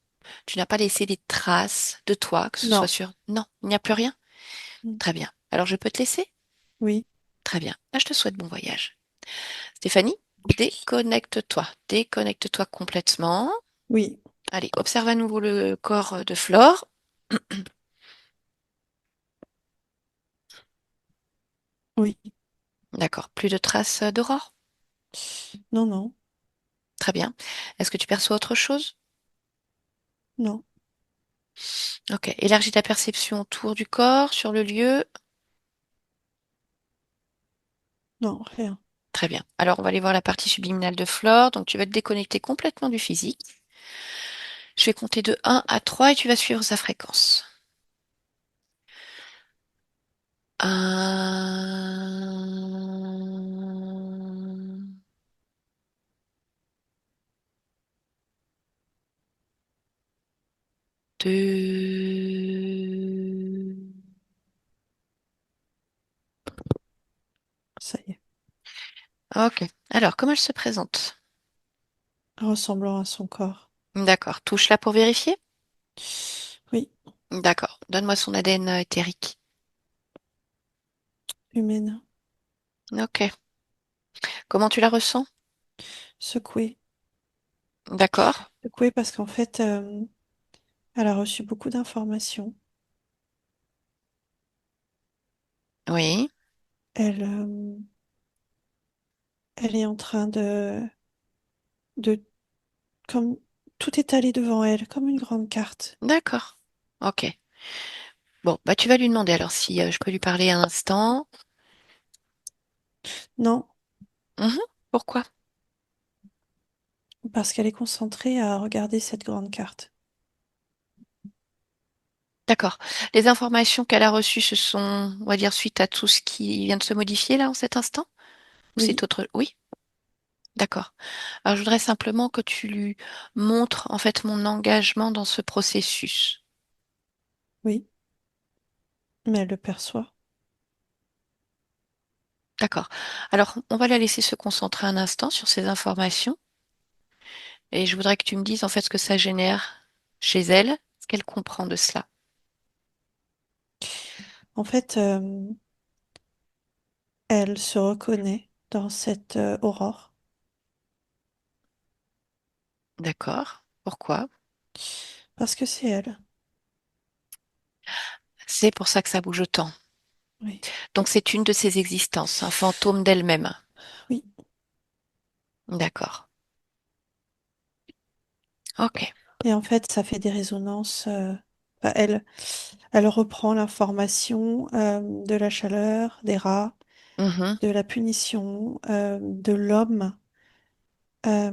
[SPEAKER 1] tu n'as pas laissé des traces de toi, que ce soit
[SPEAKER 3] non,
[SPEAKER 1] sur... Non, il n'y a plus rien?
[SPEAKER 3] hmm,
[SPEAKER 1] Très bien. Alors, je peux te laisser?
[SPEAKER 3] oui,
[SPEAKER 1] Très bien. Là, je te souhaite bon voyage. Stéphanie, déconnecte-toi. Déconnecte-toi complètement.
[SPEAKER 3] oui.
[SPEAKER 1] Allez, observe à nouveau le corps de Flore.
[SPEAKER 3] Oui.
[SPEAKER 1] D'accord. Plus de traces d'aurore?
[SPEAKER 3] Non, non,
[SPEAKER 1] Très bien. Est-ce que tu perçois autre chose?
[SPEAKER 3] non,
[SPEAKER 1] Ok. Élargis ta perception autour du corps, sur le lieu.
[SPEAKER 3] non, rien.
[SPEAKER 1] Très bien. Alors, on va aller voir la partie subliminale de Flore. Donc, tu vas te déconnecter complètement du physique. Je vais compter de 1 à 3 et tu vas suivre sa fréquence. 1, 2.
[SPEAKER 3] Ça y est.
[SPEAKER 1] Ok. Alors, comment elle se présente?
[SPEAKER 3] Ressemblant à son corps.
[SPEAKER 1] D'accord. Touche-la pour vérifier?
[SPEAKER 3] Oui,
[SPEAKER 1] D'accord. Donne-moi son ADN éthérique.
[SPEAKER 3] humaine.
[SPEAKER 1] Ok. Comment tu la ressens?
[SPEAKER 3] Secouée.
[SPEAKER 1] D'accord.
[SPEAKER 3] Secouée parce qu'en fait, elle a reçu beaucoup d'informations.
[SPEAKER 1] Oui.
[SPEAKER 3] Elle, elle est en train de, comme, tout est allé devant elle, comme une grande carte.
[SPEAKER 1] D'accord. Ok. Bon, bah tu vas lui demander alors si je peux lui parler un instant.
[SPEAKER 3] Non,
[SPEAKER 1] Mhm. Pourquoi?
[SPEAKER 3] parce qu'elle est concentrée à regarder cette grande carte.
[SPEAKER 1] D'accord. Les informations qu'elle a reçues, ce sont, on va dire, suite à tout ce qui vient de se modifier là en cet instant? Ou c'est
[SPEAKER 3] Oui,
[SPEAKER 1] autre? Oui, d'accord. Alors je voudrais simplement que tu lui montres en fait mon engagement dans ce processus.
[SPEAKER 3] oui, mais elle le perçoit.
[SPEAKER 1] D'accord. Alors on va la laisser se concentrer un instant sur ces informations et je voudrais que tu me dises en fait ce que ça génère chez elle, ce qu'elle comprend de cela.
[SPEAKER 3] En fait, elle se reconnaît dans cette aurore
[SPEAKER 1] D'accord. Pourquoi?
[SPEAKER 3] parce que c'est elle.
[SPEAKER 1] C'est pour ça que ça bouge autant.
[SPEAKER 3] Oui,
[SPEAKER 1] Donc c'est une de ses existences, un fantôme d'elle-même.
[SPEAKER 3] oui.
[SPEAKER 1] D'accord. Ok.
[SPEAKER 3] Et en fait, ça fait des résonances. Enfin, elle reprend l'information de la chaleur, des rats,
[SPEAKER 1] Mhm.
[SPEAKER 3] de la punition, de l'homme. euh,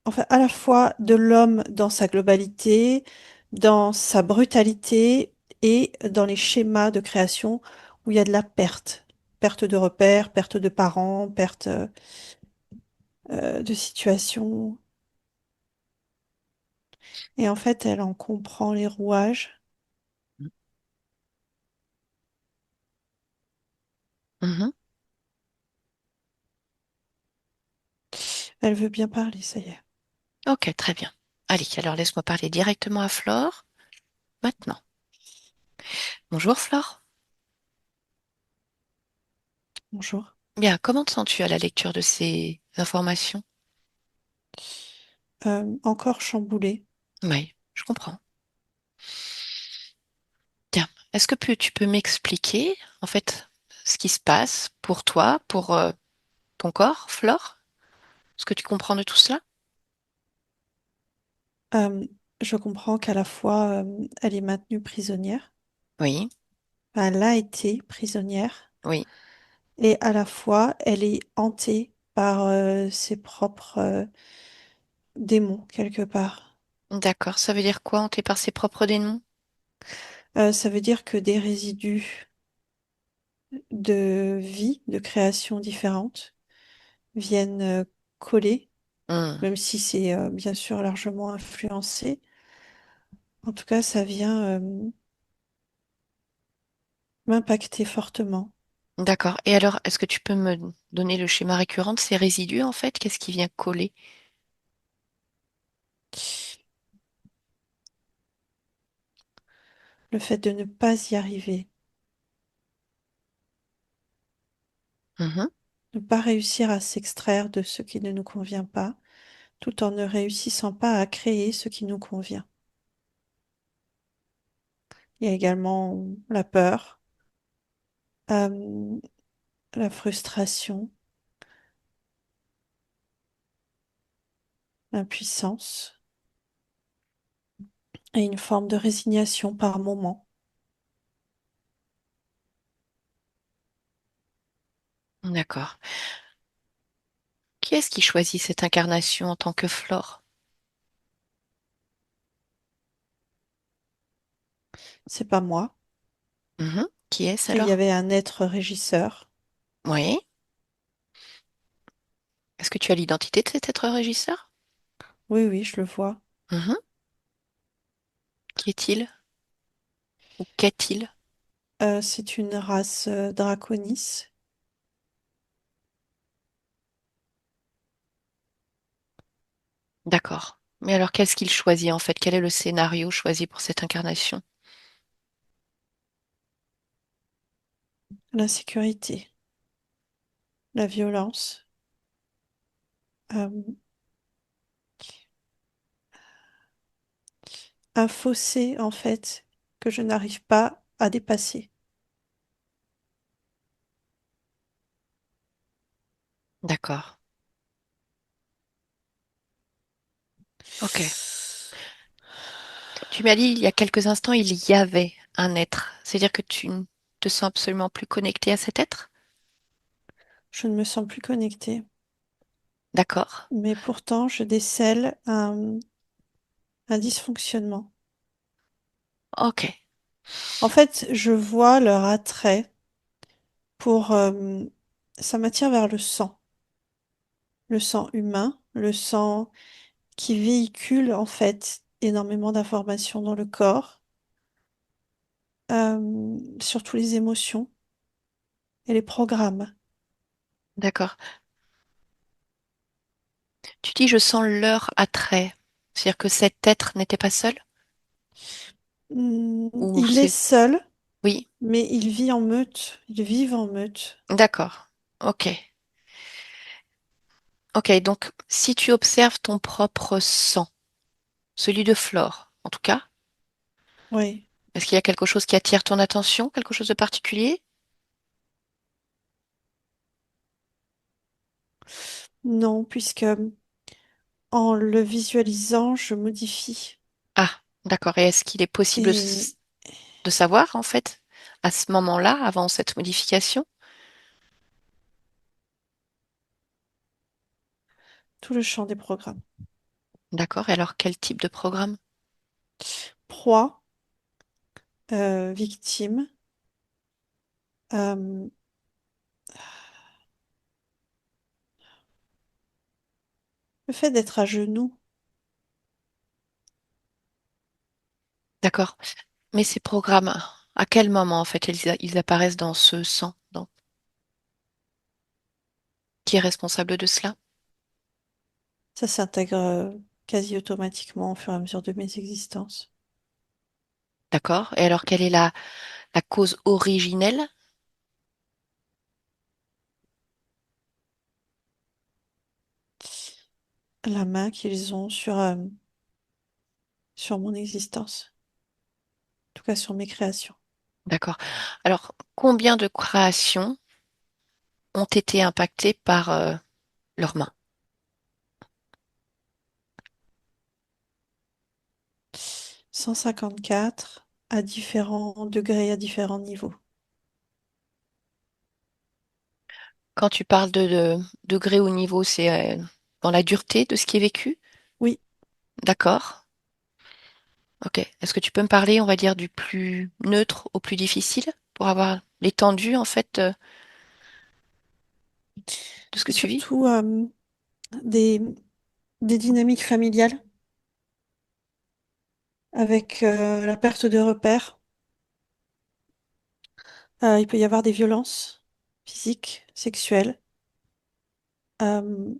[SPEAKER 3] enfin, à la fois de l'homme dans sa globalité, dans sa brutalité et dans les schémas de création où il y a de la perte. Perte de repères, perte de parents, perte de situation. Et en fait, elle en comprend les rouages.
[SPEAKER 1] Mhm.
[SPEAKER 3] Elle veut bien parler, ça y est.
[SPEAKER 1] Ok, très bien. Allez, alors laisse-moi parler directement à Flore. Maintenant. Bonjour Flore.
[SPEAKER 3] Bonjour.
[SPEAKER 1] Bien, comment te sens-tu à la lecture de ces informations?
[SPEAKER 3] Encore chamboulée.
[SPEAKER 1] Oui, je comprends. Tiens, est-ce que tu peux m'expliquer en fait ce qui se passe pour toi, pour ton corps, Flore? Ce que tu comprends de tout cela?
[SPEAKER 3] Euh, je comprends qu'à la fois, elle est maintenue prisonnière.
[SPEAKER 1] Oui,
[SPEAKER 3] Enfin, elle a été prisonnière.
[SPEAKER 1] oui.
[SPEAKER 3] Et à la fois, elle est hantée par ses propres démons, quelque part.
[SPEAKER 1] D'accord. Ça veut dire quoi, hanté par ses propres démons?
[SPEAKER 3] Ça veut dire que des résidus de vie, de création différentes, viennent coller,
[SPEAKER 1] Hmm.
[SPEAKER 3] même si c'est bien sûr largement influencé. En tout cas, ça vient m'impacter fortement.
[SPEAKER 1] D'accord. Et alors, est-ce que tu peux me donner le schéma récurrent de ces résidus en fait? Qu'est-ce qui vient coller?
[SPEAKER 3] Le fait de ne pas y arriver,
[SPEAKER 1] Mhm.
[SPEAKER 3] ne pas réussir à s'extraire de ce qui ne nous convient pas, tout en ne réussissant pas à créer ce qui nous convient. Il y a également la peur, euh, la frustration, l'impuissance et une forme de résignation par moment.
[SPEAKER 1] D'accord. Qui est-ce qui choisit cette incarnation en tant que Flore?
[SPEAKER 3] C'est pas moi.
[SPEAKER 1] Mhm. Qui est-ce
[SPEAKER 3] Il y
[SPEAKER 1] alors?
[SPEAKER 3] avait un être régisseur.
[SPEAKER 1] Oui. Est-ce que tu as l'identité de cet être régisseur?
[SPEAKER 3] Oui, oui, je le vois.
[SPEAKER 1] Mhm. Qui est-il? Ou qu'est-il?
[SPEAKER 3] C'est une race Draconis.
[SPEAKER 1] D'accord. Mais alors, qu'est-ce qu'il choisit en fait? Quel est le scénario choisi pour cette incarnation?
[SPEAKER 3] L'insécurité, la violence, euh, un fossé en fait que je n'arrive pas à dépasser.
[SPEAKER 1] D'accord. Ok. Tu m'as dit il y a quelques instants, il y avait un être. C'est-à-dire que tu ne te sens absolument plus connecté à cet être?
[SPEAKER 3] Je ne me sens plus connectée,
[SPEAKER 1] D'accord.
[SPEAKER 3] mais pourtant je décèle un dysfonctionnement.
[SPEAKER 1] Ok.
[SPEAKER 3] En fait, je vois leur attrait pour... ça m'attire vers le sang humain, le sang qui véhicule en fait énormément d'informations dans le corps, surtout les émotions et les programmes.
[SPEAKER 1] D'accord. Tu dis je sens leur attrait. C'est-à-dire que cet être n'était pas seul? Ou
[SPEAKER 3] Il est
[SPEAKER 1] c'est...
[SPEAKER 3] seul,
[SPEAKER 1] Oui.
[SPEAKER 3] mais il vit en meute. Ils vivent en meute.
[SPEAKER 1] D'accord. Ok. Ok. Donc, si tu observes ton propre sang, celui de Flore, en tout cas,
[SPEAKER 3] Oui.
[SPEAKER 1] est-ce qu'il y a quelque chose qui attire ton attention, quelque chose de particulier?
[SPEAKER 3] Non, puisque en le visualisant, je modifie.
[SPEAKER 1] Ah, d'accord. Et est-ce qu'il est possible
[SPEAKER 3] Et
[SPEAKER 1] de savoir, en fait, à ce moment-là, avant cette modification?
[SPEAKER 3] tout le champ des programmes.
[SPEAKER 1] D'accord. Et alors, quel type de programme?
[SPEAKER 3] Proie, victime, euh, le fait d'être à genoux,
[SPEAKER 1] D'accord. Mais ces programmes, à quel moment, en fait, ils apparaissent dans ce sang? Qui est responsable de cela?
[SPEAKER 3] ça s'intègre quasi automatiquement au fur et à mesure de mes existences.
[SPEAKER 1] D'accord. Et alors, quelle est la cause originelle?
[SPEAKER 3] La main qu'ils ont sur mon existence, en tout cas sur mes créations.
[SPEAKER 1] D'accord. Alors, combien de créations ont été impactées par leurs mains?
[SPEAKER 3] 154 à différents degrés, à différents niveaux.
[SPEAKER 1] Quand tu parles de degré ou niveau, c'est dans la dureté de ce qui est vécu?
[SPEAKER 3] Oui,
[SPEAKER 1] D'accord. Ok. Est-ce que tu peux me parler, on va dire, du plus neutre au plus difficile pour avoir l'étendue, en fait, de ce que
[SPEAKER 3] c'est
[SPEAKER 1] tu vis?
[SPEAKER 3] surtout des, des dynamiques familiales avec la perte de repères. Il peut y avoir des violences physiques, sexuelles, euh,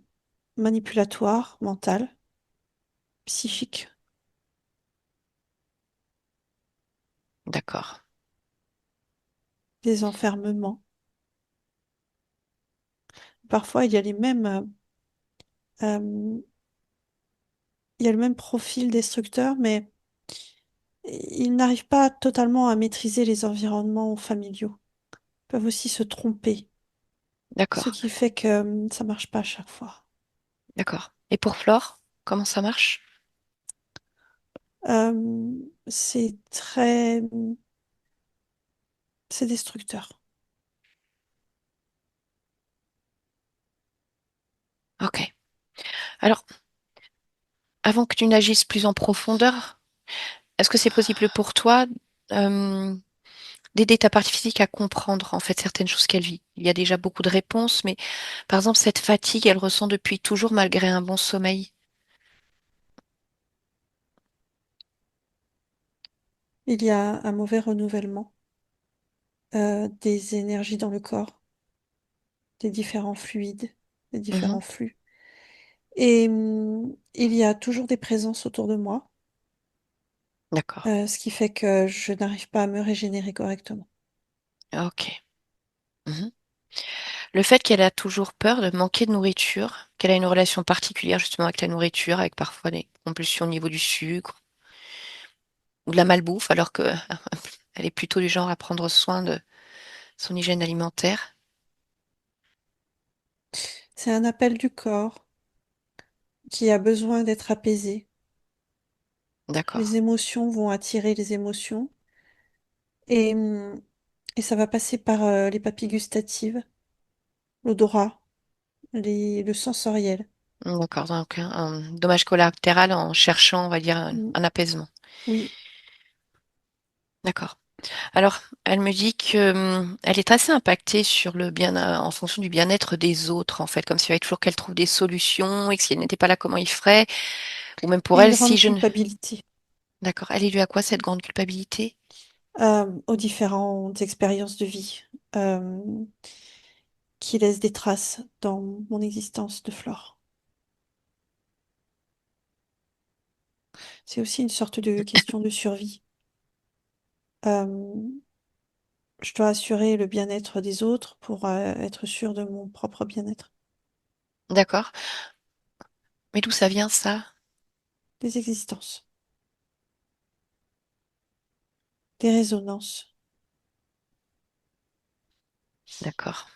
[SPEAKER 3] manipulatoires, mentales, psychiques,
[SPEAKER 1] D'accord.
[SPEAKER 3] des enfermements. Parfois, il y a les mêmes, euh, il y a le même profil destructeur, mais ils n'arrivent pas totalement à maîtriser les environnements familiaux. peuvent aussi se tromper, ce
[SPEAKER 1] D'accord,
[SPEAKER 3] qui fait que ça marche pas à chaque fois.
[SPEAKER 1] d'accord. Et pour Flore, comment ça marche?
[SPEAKER 3] C'est très, c'est destructeur.
[SPEAKER 1] Ok. Alors, avant que tu n'agisses plus en profondeur, est-ce que c'est possible pour toi euh, d'aider ta partie physique à comprendre en fait certaines choses qu'elle vit? Il y a déjà beaucoup de réponses, mais par exemple, cette fatigue, elle ressent depuis toujours malgré un bon sommeil.
[SPEAKER 3] Il y a un mauvais renouvellement des énergies dans le corps, des différents fluides, des
[SPEAKER 1] Mhm.
[SPEAKER 3] différents flux. Et il y a toujours des présences autour de moi,
[SPEAKER 1] D'accord.
[SPEAKER 3] ce qui fait que je n'arrive pas à me régénérer correctement.
[SPEAKER 1] Ok. Mhm. Le fait qu'elle a toujours peur de manquer de nourriture, qu'elle a une relation particulière justement avec la nourriture, avec parfois des compulsions au niveau du sucre ou de la malbouffe, alors que elle est plutôt du genre à prendre soin de son hygiène alimentaire.
[SPEAKER 3] C'est un appel du corps qui a besoin d'être apaisé.
[SPEAKER 1] D'accord.
[SPEAKER 3] Les émotions vont attirer les émotions et, et ça va passer par les papilles gustatives, l'odorat, le sensoriel.
[SPEAKER 1] D'accord. Donc, un dommage collatéral en cherchant, on va dire,
[SPEAKER 3] Mm,
[SPEAKER 1] un apaisement.
[SPEAKER 3] oui,
[SPEAKER 1] D'accord. Alors, elle me dit que elle est assez impactée sur le bien, en fonction du bien-être des autres, en fait, comme s'il fallait toujours qu'elle trouve des solutions et que si elle n'était pas là, comment il ferait, ou même pour
[SPEAKER 3] et une
[SPEAKER 1] elle, si
[SPEAKER 3] grande
[SPEAKER 1] je ne.
[SPEAKER 3] culpabilité
[SPEAKER 1] D'accord. Elle est due à quoi cette grande culpabilité?
[SPEAKER 3] aux différentes expériences de vie euh, qui laissent des traces dans mon existence de Flore. C'est aussi une sorte de question de survie. Euh, je dois assurer le bien-être des autres pour être sûre de mon propre bien-être.
[SPEAKER 1] D'accord. Mais d'où ça vient ça?
[SPEAKER 3] Des existences, des résonances.
[SPEAKER 1] D'accord.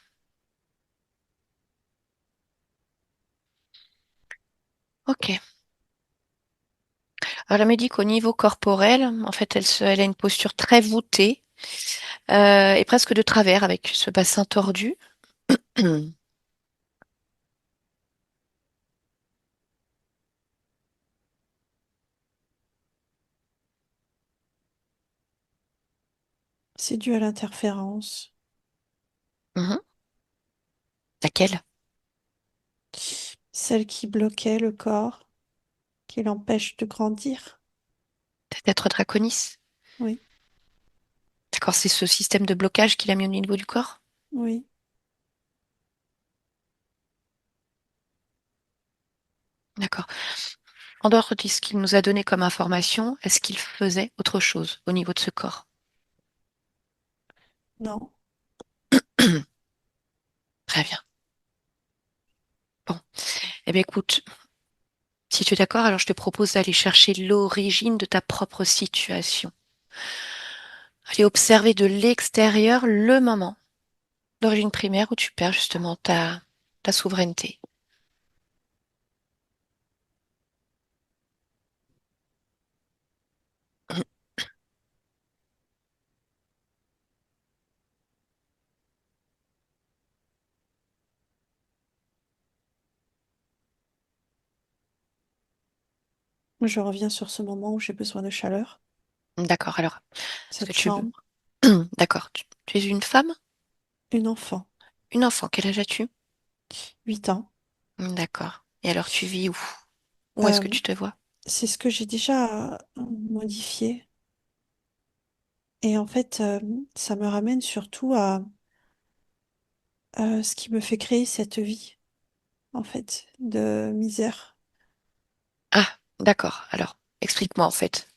[SPEAKER 1] Ok. Alors, elle me dit qu'au niveau corporel, en fait, elle a une posture très voûtée et presque de travers avec ce bassin tordu.
[SPEAKER 3] C'est dû à l'interférence,
[SPEAKER 1] Mhm. Laquelle?
[SPEAKER 3] celle qui bloquait le corps, qui l'empêche de grandir.
[SPEAKER 1] Peut-être Draconis.
[SPEAKER 3] Oui,
[SPEAKER 1] D'accord, c'est ce système de blocage qu'il a mis au niveau du corps?
[SPEAKER 3] oui.
[SPEAKER 1] D'accord. En dehors de ce qu'il nous a donné comme information, est-ce qu'il faisait autre chose au niveau de ce corps?
[SPEAKER 3] Non,
[SPEAKER 1] Très bien. Bon. Eh bien, écoute, si tu es d'accord, alors je te propose d'aller chercher l'origine de ta propre situation. Aller observer de l'extérieur le moment d'origine primaire où tu perds justement ta souveraineté.
[SPEAKER 3] je reviens sur ce moment où j'ai besoin de chaleur,
[SPEAKER 1] D'accord, alors, est-ce que
[SPEAKER 3] cette
[SPEAKER 1] tu veux...
[SPEAKER 3] chambre,
[SPEAKER 1] D'accord, tu es une femme?
[SPEAKER 3] une enfant,
[SPEAKER 1] Une enfant, quel âge as-tu?
[SPEAKER 3] 8 ans.
[SPEAKER 1] D'accord. Et alors, tu vis où? Où est-ce
[SPEAKER 3] Euh,
[SPEAKER 1] que tu te vois?
[SPEAKER 3] c'est ce que j'ai déjà modifié. Et en fait, ça me ramène surtout à ce qui me fait créer cette vie, en fait, de misère.
[SPEAKER 1] Ah, d'accord. Alors, explique-moi en fait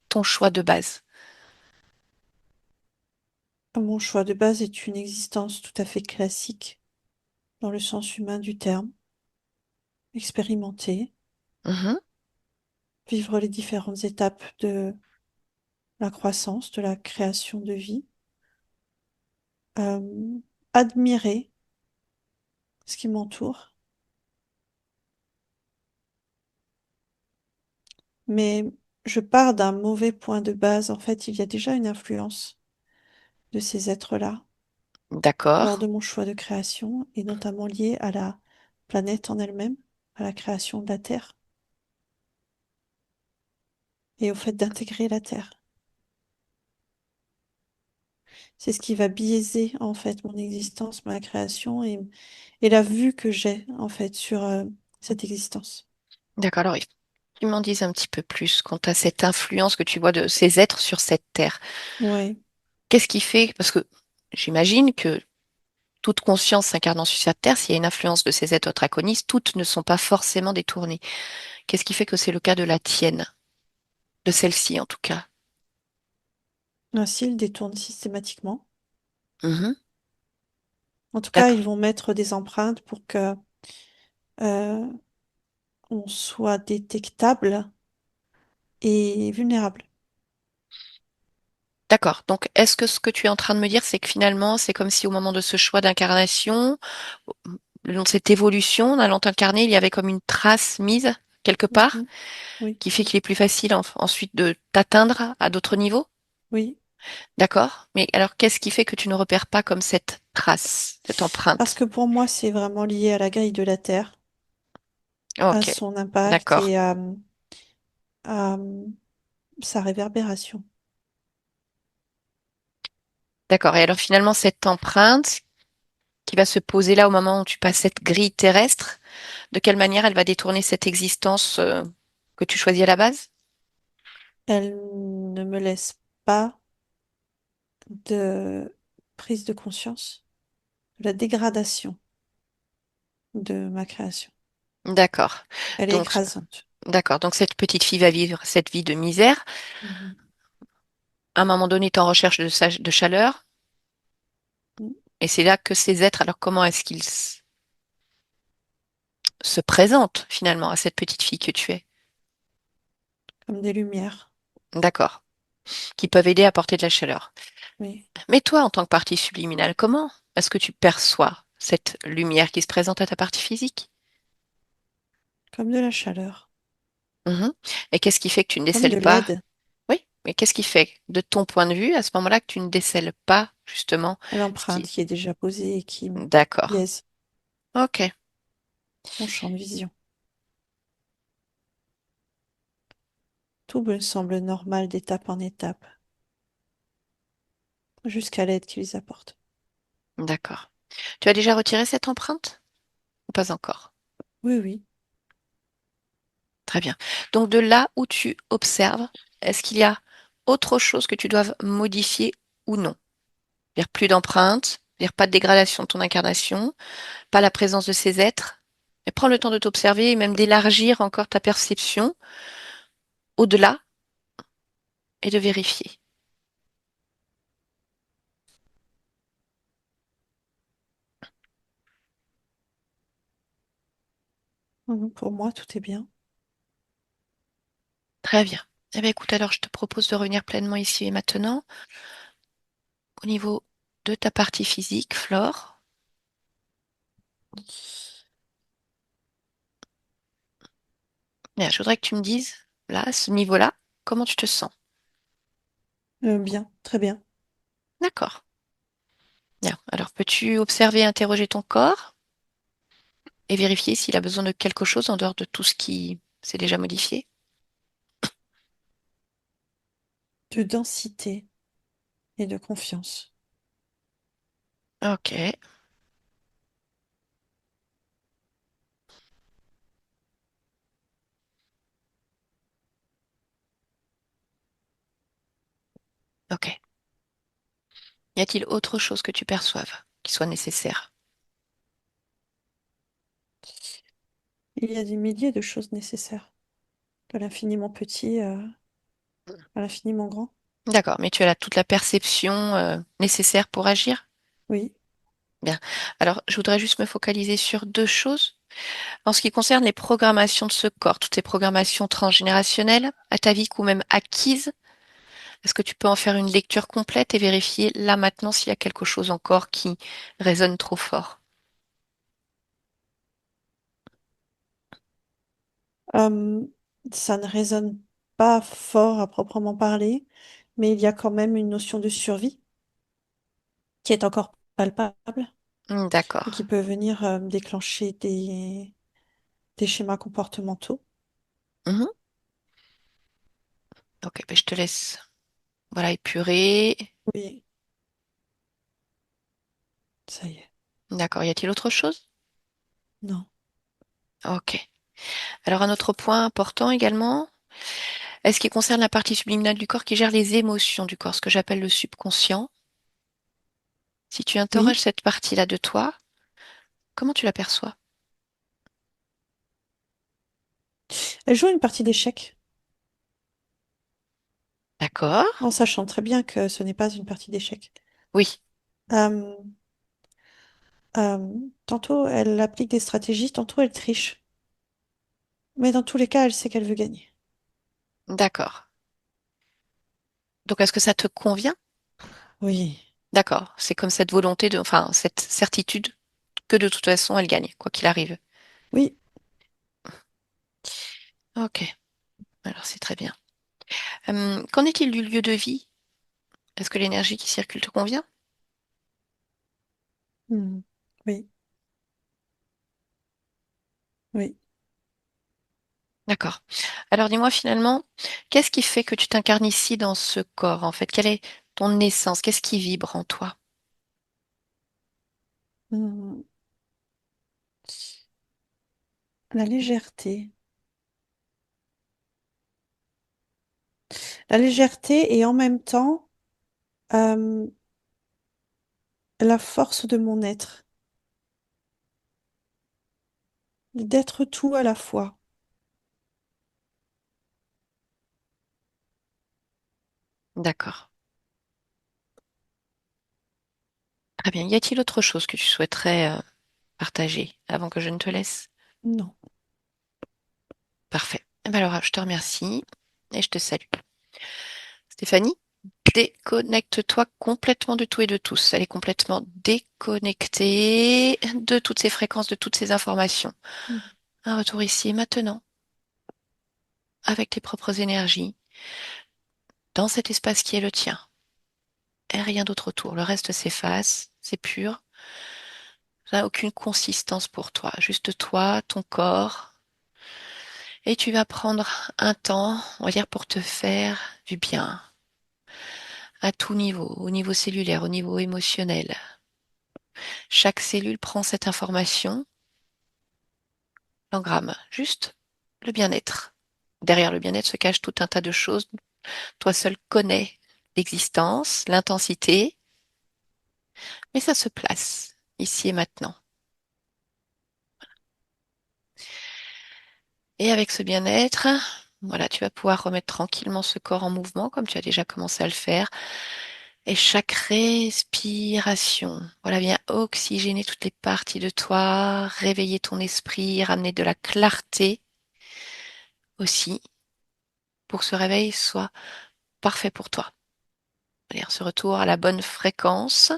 [SPEAKER 1] ton choix de base.
[SPEAKER 3] Mon choix de base est une existence tout à fait classique, dans le sens humain du terme, expérimenter,
[SPEAKER 1] Mhm.
[SPEAKER 3] vivre les différentes étapes de la croissance, de la création de vie, euh, admirer ce qui m'entoure, mais je pars d'un mauvais point de base. En fait, il y a déjà une influence de ces êtres-là lors
[SPEAKER 1] D'accord.
[SPEAKER 3] de mon choix de création, et notamment liée à la planète en elle-même, à la création de la Terre et au fait d'intégrer la Terre. C'est ce qui va biaiser en fait mon existence, ma création et la vue que j'ai en fait sur cette existence.
[SPEAKER 1] D'accord. Alors, il faut que tu m'en dises un petit peu plus quant à cette influence que tu vois de ces êtres sur cette terre.
[SPEAKER 3] Ouais.
[SPEAKER 1] Qu'est-ce qui fait, parce que j'imagine que toute conscience s'incarnant sur cette terre, s'il y a une influence de ces êtres draconistes, toutes ne sont pas forcément détournées. Qu'est-ce qui fait que c'est le cas de la tienne, de celle-ci en tout cas?
[SPEAKER 3] Ainsi, ils détournent systématiquement.
[SPEAKER 1] Mhm.
[SPEAKER 3] En tout cas, ils
[SPEAKER 1] D'accord.
[SPEAKER 3] vont mettre des empreintes pour que euh, on soit détectable et vulnérable.
[SPEAKER 1] D'accord. Donc, est-ce que ce que tu es en train de me dire, c'est que finalement, c'est comme si au moment de ce choix d'incarnation, le long de cette évolution, en allant t'incarner, il y avait comme une trace mise quelque part,
[SPEAKER 3] Mhm. Oui,
[SPEAKER 1] qui fait qu'il est plus facile ensuite de t'atteindre à d'autres niveaux?
[SPEAKER 3] oui.
[SPEAKER 1] D'accord. Mais alors, qu'est-ce qui fait que tu ne repères pas comme cette trace, cette
[SPEAKER 3] Parce
[SPEAKER 1] empreinte?
[SPEAKER 3] que pour moi, c'est vraiment lié à la grille de la Terre, à
[SPEAKER 1] Ok.
[SPEAKER 3] son impact
[SPEAKER 1] D'accord.
[SPEAKER 3] et à sa réverbération.
[SPEAKER 1] D'accord. Et alors, finalement, cette empreinte qui va se poser là au moment où tu passes cette grille terrestre, de quelle manière elle va détourner cette existence, que tu choisis à la base?
[SPEAKER 3] Elle ne me laisse pas de prise de conscience de la dégradation de ma création.
[SPEAKER 1] D'accord.
[SPEAKER 3] Elle est
[SPEAKER 1] Donc,
[SPEAKER 3] écrasante.
[SPEAKER 1] d'accord. Donc, cette petite fille va vivre cette vie de misère.
[SPEAKER 3] Mhm.
[SPEAKER 1] À un moment donné, tu es en recherche de chaleur. Et c'est là que ces êtres, alors comment est-ce qu'ils se présentent finalement à cette petite fille que tu es?
[SPEAKER 3] Comme des lumières.
[SPEAKER 1] D'accord. Qui peuvent aider à apporter de la chaleur.
[SPEAKER 3] Oui,
[SPEAKER 1] Mais toi, en tant que partie subliminale, comment est-ce que tu perçois cette lumière qui se présente à ta partie physique?
[SPEAKER 3] comme de la chaleur,
[SPEAKER 1] Mhm. Et qu'est-ce qui fait que tu ne
[SPEAKER 3] comme
[SPEAKER 1] décèles
[SPEAKER 3] de
[SPEAKER 1] pas?
[SPEAKER 3] l'aide,
[SPEAKER 1] Oui, mais qu'est-ce qui fait, de ton point de vue, à ce moment-là, que tu ne décèles pas, justement, ce
[SPEAKER 3] l'empreinte
[SPEAKER 1] qui...
[SPEAKER 3] qui est déjà posée et qui
[SPEAKER 1] D'accord.
[SPEAKER 3] biaise
[SPEAKER 1] Ok.
[SPEAKER 3] mon champ de vision. Tout me semble normal d'étape en étape, jusqu'à l'aide qu'ils apportent.
[SPEAKER 1] D'accord. Tu as déjà retiré cette empreinte ou pas encore?
[SPEAKER 3] Oui, oui,
[SPEAKER 1] Très bien. Donc, de là où tu observes, est-ce qu'il y a autre chose que tu doives modifier ou non? C'est-à-dire plus d'empreintes, c'est-à-dire pas de dégradation de ton incarnation, pas la présence de ces êtres. Mais prends le temps de t'observer et même d'élargir encore ta perception au-delà et de vérifier.
[SPEAKER 3] pour moi, tout est bien.
[SPEAKER 1] Très bien. Eh bien, écoute, alors je te propose de revenir pleinement ici et maintenant au niveau de ta partie physique, Flore. Bien, je voudrais que tu me dises, là, à ce niveau-là, comment tu te sens.
[SPEAKER 3] Bien, très bien.
[SPEAKER 1] D'accord. Bien. Alors, peux-tu observer et interroger ton corps et vérifier s'il a besoin de quelque chose en dehors de tout ce qui s'est déjà modifié?
[SPEAKER 3] De densité et de confiance.
[SPEAKER 1] Ok, ok. Y a-t-il autre chose que tu perçoives qui soit nécessaire?
[SPEAKER 3] Il y a des milliers de choses nécessaires, de l'infiniment petit à l'infiniment grand.
[SPEAKER 1] D'accord, mais tu as toute la perception nécessaire pour agir?
[SPEAKER 3] Oui,
[SPEAKER 1] Bien. Alors, je voudrais juste me focaliser sur deux choses. En ce qui concerne les programmations de ce corps, toutes ces programmations transgénérationnelles, ataviques ou même acquises, Est-ce que tu peux en faire une lecture complète et vérifier là maintenant s'il y a quelque chose encore qui résonne trop fort?
[SPEAKER 3] Euh, Ça ne résonne pas fort à proprement parler, mais il y a quand même une notion de survie qui est encore palpable et qui
[SPEAKER 1] D'accord.
[SPEAKER 3] peut venir déclencher des schémas comportementaux.
[SPEAKER 1] Mhm. Ok, ben je te laisse. Voilà, épurer.
[SPEAKER 3] Oui, ça y est.
[SPEAKER 1] D'accord. Y a-t-il autre chose?
[SPEAKER 3] Non.
[SPEAKER 1] Ok. Alors un autre point important également, est-ce qui concerne la partie subliminale du corps qui gère les émotions du corps, ce que j'appelle le subconscient. Si tu interroges
[SPEAKER 3] Oui,
[SPEAKER 1] cette partie-là de toi, comment tu l'aperçois?
[SPEAKER 3] elle joue une partie d'échec
[SPEAKER 1] D'accord?
[SPEAKER 3] en sachant très bien que ce n'est pas une partie d'échec.
[SPEAKER 1] Oui,
[SPEAKER 3] Euh, Tantôt elle applique des stratégies, tantôt elle triche. Mais dans tous les cas, elle sait qu'elle veut gagner.
[SPEAKER 1] d'accord. Donc est-ce que ça te convient?
[SPEAKER 3] Oui,
[SPEAKER 1] D'accord. C'est comme cette volonté de, enfin, cette certitude que de toute façon elle gagne, quoi qu'il arrive.
[SPEAKER 3] oui.
[SPEAKER 1] Ok, alors c'est très bien. Qu'en est-il du lieu de vie? Est-ce que l'énergie qui circule te convient?
[SPEAKER 3] Hmm. Oui, oui.
[SPEAKER 1] D'accord. Alors dis-moi finalement, qu'est-ce qui fait que tu t'incarnes ici dans ce corps en fait? Quelle est ton essence? Qu'est-ce qui vibre en toi?
[SPEAKER 3] Hmm. La légèreté. La légèreté et en même temps euh, la force de mon être, d'être tout à la fois.
[SPEAKER 1] D'accord. Très bien. Y a-t-il autre chose que tu souhaiterais partager avant que je ne te laisse?
[SPEAKER 3] Non.
[SPEAKER 1] Parfait. Eh ben alors, je te remercie et je te salue. Stéphanie, déconnecte-toi complètement de tout et de tous. Elle est complètement déconnectée de toutes ces fréquences, de toutes ces informations.
[SPEAKER 3] Hmm.
[SPEAKER 1] Un retour ici et maintenant, avec tes propres énergies, dans cet espace qui est le tien. Et rien d'autre autour. Le reste s'efface, c'est pur. Ça n'a aucune consistance pour toi. Juste toi, ton corps. Et tu vas prendre un temps, on va dire, pour te faire du bien. À tout niveau, au niveau cellulaire, au niveau émotionnel. Chaque cellule prend cette information, l'engramme. Juste le bien-être. Derrière le bien-être se cache tout un tas de choses. Toi seul connais l'existence, l'intensité, mais ça se place ici et maintenant. Et avec ce bien-être, voilà, tu vas pouvoir remettre tranquillement ce corps en mouvement, comme tu as déjà commencé à le faire. Et chaque respiration, voilà, vient oxygéner toutes les parties de toi, réveiller ton esprit, ramener de la clarté aussi, pour que ce réveil soit parfait pour toi. C'est-à-dire ce retour à la bonne fréquence,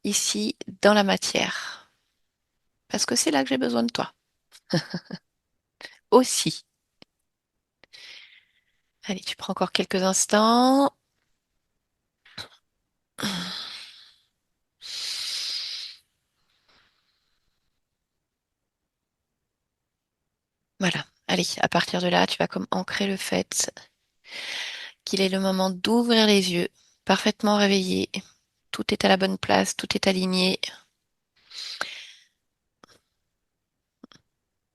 [SPEAKER 1] ici, dans la matière. Parce que c'est là que j'ai besoin de toi. Aussi. Allez, tu prends encore quelques instants. Voilà. Allez, à partir de là, tu vas comme ancrer le fait qu'il est le moment d'ouvrir les yeux, parfaitement réveillé. Tout est à la bonne place, tout est aligné.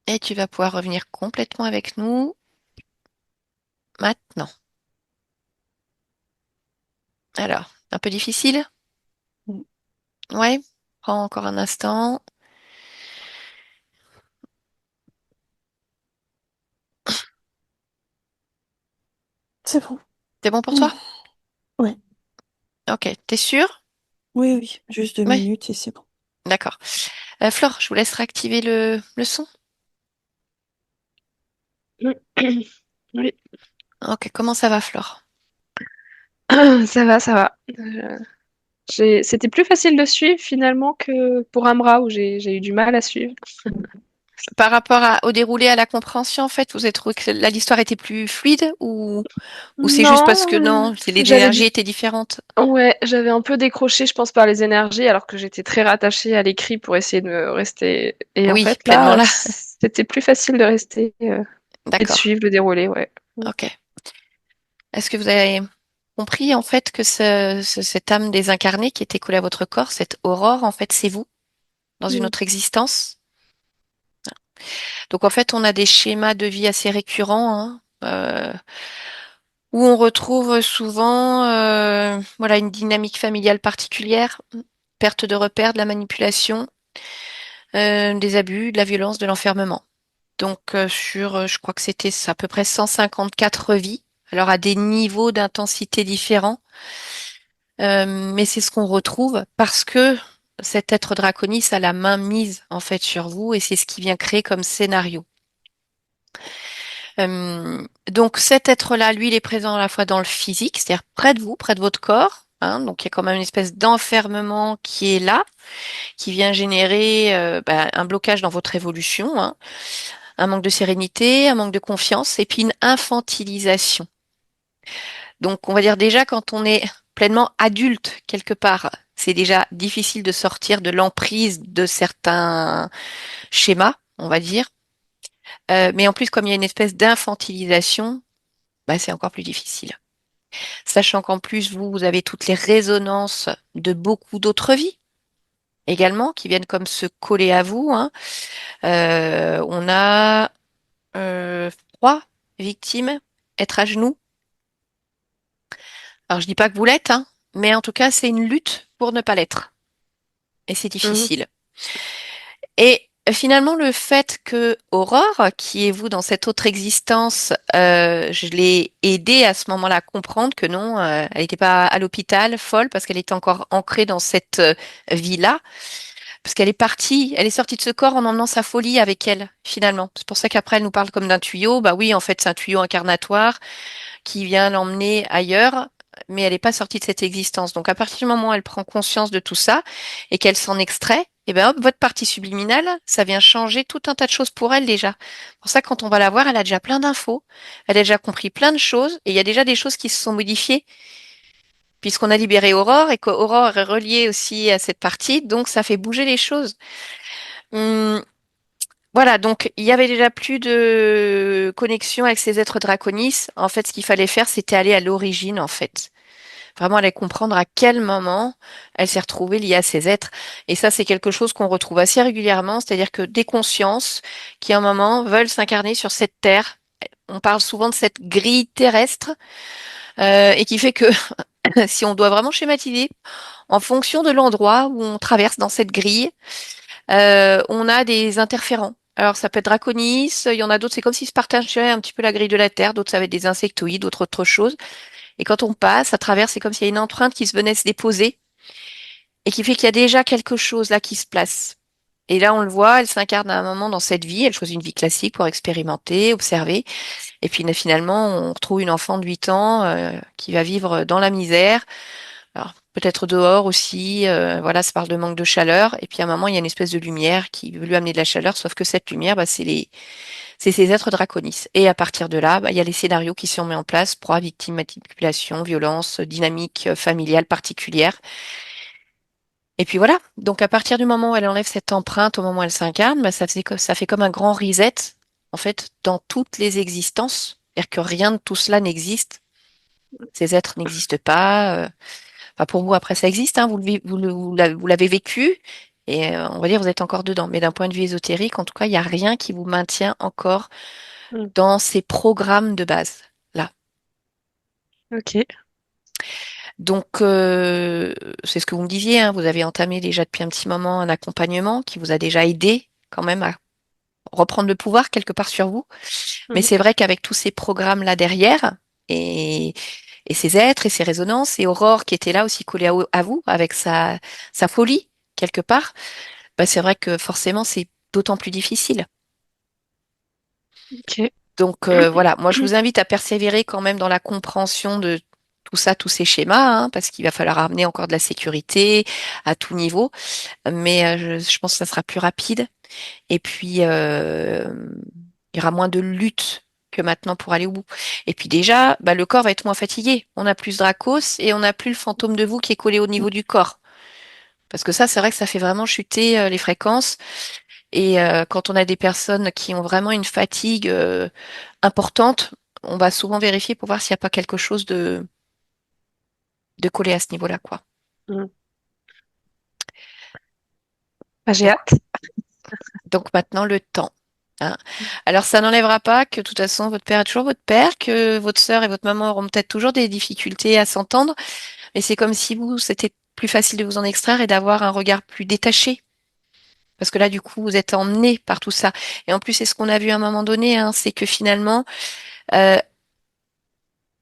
[SPEAKER 1] Et tu vas pouvoir revenir complètement avec nous maintenant. Alors, un peu difficile?
[SPEAKER 3] Hmm.
[SPEAKER 1] Ouais. Prends encore un instant.
[SPEAKER 3] C'est bon.
[SPEAKER 1] C'est bon pour
[SPEAKER 3] Hmm.
[SPEAKER 1] toi?
[SPEAKER 3] Ouais.
[SPEAKER 1] Ok. T'es sûr?
[SPEAKER 3] Oui, oui. Juste deux
[SPEAKER 1] Oui.
[SPEAKER 3] minutes et c'est bon.
[SPEAKER 1] D'accord. Flore, je vous laisse réactiver le son.
[SPEAKER 2] Oui.
[SPEAKER 1] Ok. Comment ça va, Flore?
[SPEAKER 2] Ça va, ça va. C'était plus facile de suivre finalement que pour Amra où j'ai eu du mal à suivre.
[SPEAKER 1] Par rapport au déroulé, à la compréhension, en fait, vous avez trouvé que l'histoire était plus fluide ou c'est juste parce que
[SPEAKER 2] Non,
[SPEAKER 1] non, les
[SPEAKER 2] j'avais
[SPEAKER 1] énergies
[SPEAKER 2] dit,
[SPEAKER 1] étaient différentes?
[SPEAKER 2] ouais, j'avais un peu décroché, je pense, par les énergies, alors que j'étais très rattachée à l'écrit pour essayer de me rester. Et en
[SPEAKER 1] Oui,
[SPEAKER 2] fait,
[SPEAKER 1] pleinement
[SPEAKER 2] là,
[SPEAKER 1] là.
[SPEAKER 2] c'était plus facile de rester et de
[SPEAKER 1] D'accord.
[SPEAKER 2] suivre le déroulé, ouais.
[SPEAKER 1] Ok. Est-ce que vous avez compris en fait que cette âme désincarnée qui était collée à votre corps, cette aurore, en fait, c'est vous dans une
[SPEAKER 2] Mm.
[SPEAKER 1] autre existence? Donc en fait, on a des schémas de vie assez récurrents, hein, où on retrouve souvent, voilà, une dynamique familiale particulière, perte de repères, de la manipulation, des abus, de la violence, de l'enfermement. Donc je crois que c'était à peu près 154 vies, alors à des niveaux d'intensité différents. Mais c'est ce qu'on retrouve parce que cet être draconis a la main mise en fait sur vous et c'est ce qui vient créer comme scénario. Donc cet être-là, lui, il est présent à la fois dans le physique, c'est-à-dire près de vous, près de votre corps. Hein, donc il y a quand même une espèce d'enfermement qui est là, qui vient générer un blocage dans votre évolution, hein, un manque de sérénité, un manque de confiance et puis une infantilisation. Donc on va dire déjà quand on est pleinement adulte quelque part, c'est déjà difficile de sortir de l'emprise de certains schémas, on va dire. Mais en plus, comme il y a une espèce d'infantilisation, bah, c'est encore plus difficile. Sachant qu'en plus, vous avez toutes les résonances de beaucoup d'autres vies également qui viennent comme se coller à vous. Hein. On a 3 victimes, être à genoux. Alors je dis pas que vous l'êtes, hein, mais en tout cas, c'est une lutte pour ne pas l'être. Et c'est
[SPEAKER 2] Mhm.
[SPEAKER 1] difficile. Et finalement, le fait que Aurore, qui est vous dans cette autre existence, je l'ai aidée à ce moment-là à comprendre que non, elle n'était pas à l'hôpital, folle, parce qu'elle était encore ancrée dans cette vie-là, parce qu'elle est partie, elle est sortie de ce corps en emmenant sa folie avec elle, finalement. C'est pour ça qu'après, elle nous parle comme d'un tuyau. Bah oui, en fait, c'est un tuyau incarnatoire qui vient l'emmener ailleurs, mais elle n'est pas sortie de cette existence. Donc à partir du moment où elle prend conscience de tout ça et qu'elle s'en extrait, et ben hop, votre partie subliminale, ça vient changer tout un tas de choses pour elle déjà. Pour ça, quand on va la voir, elle a déjà plein d'infos, elle a déjà compris plein de choses, et il y a déjà des choses qui se sont modifiées, puisqu'on a libéré Aurore et qu'Aurore est reliée aussi à cette partie, donc ça fait bouger les choses. Hum, voilà, donc il y avait déjà plus de connexion avec ces êtres draconis. En fait, ce qu'il fallait faire, c'était aller à l'origine, en fait. Vraiment aller comprendre à quel moment elle s'est retrouvée liée à ces êtres. Et ça, c'est quelque chose qu'on retrouve assez régulièrement, c'est-à-dire que des consciences qui, à un moment, veulent s'incarner sur cette terre. On parle souvent de cette grille terrestre, et qui fait que si on doit vraiment schématiser, en fonction de l'endroit où on traverse dans cette grille, on a des interférents. Alors ça peut être draconis, il y en a d'autres, c'est comme s'ils se partageaient un petit peu la grille de la Terre, d'autres ça va être des insectoïdes, d'autres autre chose. Et quand on passe à travers, c'est comme s'il y a une empreinte qui se venait se déposer et qui fait qu'il y a déjà quelque chose là qui se place. Et là, on le voit, elle s'incarne à un moment dans cette vie, elle choisit une vie classique pour expérimenter, observer. Et puis finalement, on retrouve une enfant de 8 ans qui va vivre dans la misère. Alors peut-être dehors aussi, voilà, ça parle de manque de chaleur. Et puis à un moment, il y a une espèce de lumière qui veut lui amener de la chaleur, sauf que cette lumière, bah, c'est ces êtres draconis. Et à partir de là, bah, il y a les scénarios qui sont mis en place, proie, victime, manipulation, violence, dynamique familiale particulière. Et puis voilà. Donc à partir du moment où elle enlève cette empreinte, au moment où elle s'incarne, bah, ça fait comme un grand reset, en fait, dans toutes les existences. C'est-à-dire que rien de tout cela n'existe. Ces êtres n'existent pas. Enfin, pour vous, après, ça existe, hein, vous l'avez vécu. Et on va dire, vous êtes encore dedans. Mais d'un point de vue ésotérique, en tout cas, il n'y a rien qui vous maintient encore
[SPEAKER 2] Mm.
[SPEAKER 1] dans ces programmes de base. Là.
[SPEAKER 2] Ok.
[SPEAKER 1] Donc, c'est ce que vous me disiez, hein, vous avez entamé déjà depuis un petit moment un accompagnement qui vous a déjà aidé quand même à reprendre le pouvoir quelque part sur vous. Mais
[SPEAKER 2] Mhm.
[SPEAKER 1] c'est vrai qu'avec tous ces programmes-là derrière, et, et ces êtres et ces résonances, et Aurore qui était là aussi collée à vous, avec sa folie, quelque part, bah, c'est vrai que forcément, c'est d'autant plus difficile.
[SPEAKER 2] Ok.
[SPEAKER 1] Donc voilà, moi je vous invite à persévérer quand même dans la compréhension de tout ça, tous ces schémas, hein, parce qu'il va falloir amener encore de la sécurité à tout niveau. Mais je pense que ça sera plus rapide. Et puis, il y aura moins de lutte que maintenant pour aller au bout. Et puis déjà, bah, le corps va être moins fatigué. On a plus de Dracos et on n'a plus le fantôme de vous qui est collé au niveau du corps. Parce que ça, c'est vrai que ça fait vraiment chuter les fréquences. Et quand on a des personnes qui ont vraiment une fatigue importante, on va souvent vérifier pour voir s'il n'y a pas quelque chose de collé à ce niveau-là, quoi.
[SPEAKER 2] Mm. Bah, j'ai
[SPEAKER 1] Donc,
[SPEAKER 2] hâte.
[SPEAKER 1] donc maintenant, le temps. Hein. Alors, ça n'enlèvera pas que, de toute façon, votre père est toujours votre père, que votre sœur et votre maman auront peut-être toujours des difficultés à s'entendre, mais c'est comme si vous, c'était plus facile de vous en extraire et d'avoir un regard plus détaché. Parce que là, du coup, vous êtes emmené par tout ça. Et en plus, c'est ce qu'on a vu à un moment donné, hein, c'est que finalement, euh,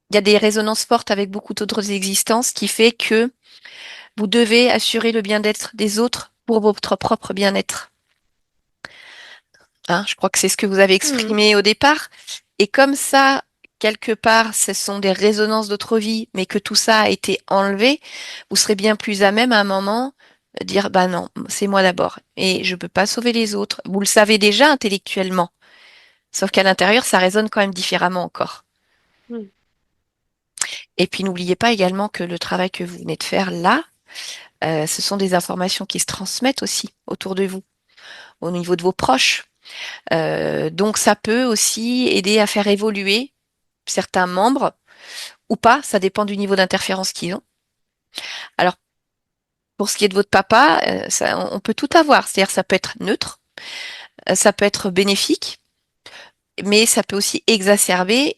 [SPEAKER 1] il y a des résonances fortes avec beaucoup d'autres existences qui fait que vous devez assurer le bien-être des autres pour votre propre bien-être. Hein, je crois que c'est ce que vous avez
[SPEAKER 2] Mm.
[SPEAKER 1] exprimé au départ. Et comme ça, quelque part, ce sont des résonances d'autres vies, mais que tout ça a été enlevé, vous serez bien plus à même à un moment de dire, bah non, c'est moi d'abord. Et je peux pas sauver les autres. Vous le savez déjà intellectuellement. Sauf qu'à l'intérieur, ça résonne quand même différemment encore.
[SPEAKER 2] Mm.
[SPEAKER 1] Et puis n'oubliez pas également que le travail que vous venez de faire là, ce sont des informations qui se transmettent aussi autour de vous, au niveau de vos proches. Donc ça peut aussi aider à faire évoluer certains membres ou pas, ça dépend du niveau d'interférence qu'ils ont. Alors pour ce qui est de votre papa, on peut tout avoir, c'est-à-dire ça peut être neutre, ça peut être bénéfique, mais ça peut aussi exacerber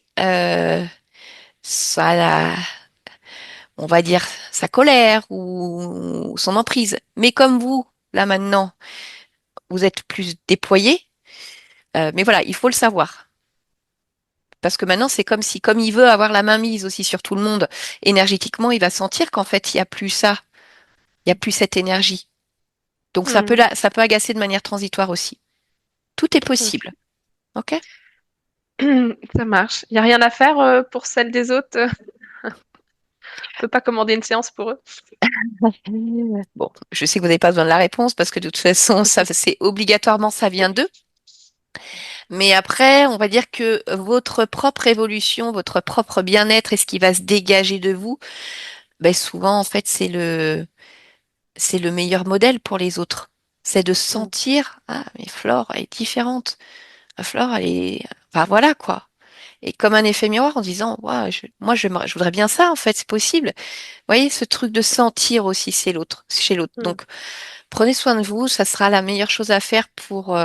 [SPEAKER 1] sa, on va dire sa colère ou son emprise. Mais comme vous, là maintenant, vous êtes plus déployé, mais voilà, il faut le savoir. Parce que maintenant, c'est comme si, comme il veut avoir la main mise aussi sur tout le monde, énergétiquement, il va sentir qu'en fait, il n'y a plus ça, il n'y a plus cette énergie. Donc
[SPEAKER 2] Mm.
[SPEAKER 1] ça peut agacer de manière transitoire aussi. Tout est
[SPEAKER 2] Ok.
[SPEAKER 1] possible. OK?
[SPEAKER 2] Ça marche. Il n'y a rien à faire pour celle des autres. On peut pas commander une séance pour eux.
[SPEAKER 1] Bon, je sais que vous n'avez pas besoin de la réponse parce que de toute façon, ça, c'est obligatoirement, ça vient d'eux. Mais après, on va dire que votre propre évolution, votre propre bien-être et ce qui va se dégager de vous, ben souvent, en fait, c'est le meilleur modèle pour les autres. C'est de
[SPEAKER 2] Mm.
[SPEAKER 1] sentir, ah, mais Flore, elle est différente. Flore, elle est, enfin voilà, quoi. Et comme un effet miroir en disant, ouais, moi, je voudrais bien ça, en fait, c'est possible. Vous voyez, ce truc de sentir aussi, c'est l'autre, chez l'autre.
[SPEAKER 2] Mm.
[SPEAKER 1] Donc, prenez soin de vous, ça sera la meilleure chose à faire pour,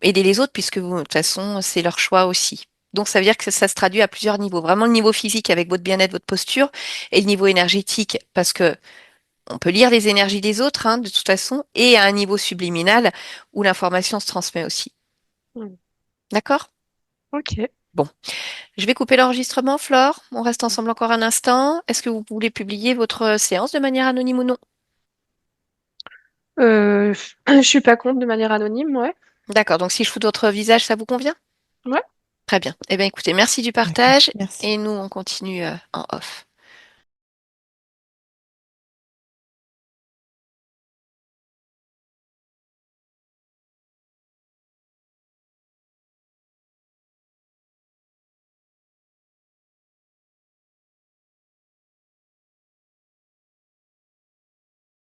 [SPEAKER 1] aider les autres, puisque vous, de toute façon, c'est leur choix aussi. Donc, ça veut dire que ça se traduit à plusieurs niveaux. Vraiment, le niveau physique avec votre bien-être, votre posture, et le niveau énergétique, parce que on peut lire les énergies des autres, hein, de toute façon, et à un niveau subliminal où l'information se transmet aussi.
[SPEAKER 2] Mm.
[SPEAKER 1] D'accord?
[SPEAKER 2] Ok.
[SPEAKER 1] Bon, je vais couper l'enregistrement, Flore. On reste ensemble encore un instant. Est-ce que vous voulez publier votre séance de manière anonyme ou non?
[SPEAKER 2] Euh, je suis pas contre de manière anonyme, ouais.
[SPEAKER 1] D'accord, donc si je fous votre visage, ça vous convient?
[SPEAKER 2] Ouais.
[SPEAKER 1] Très bien. Eh bien, écoutez, merci du
[SPEAKER 3] D'accord,
[SPEAKER 1] partage
[SPEAKER 3] merci.
[SPEAKER 1] et nous, on continue en off.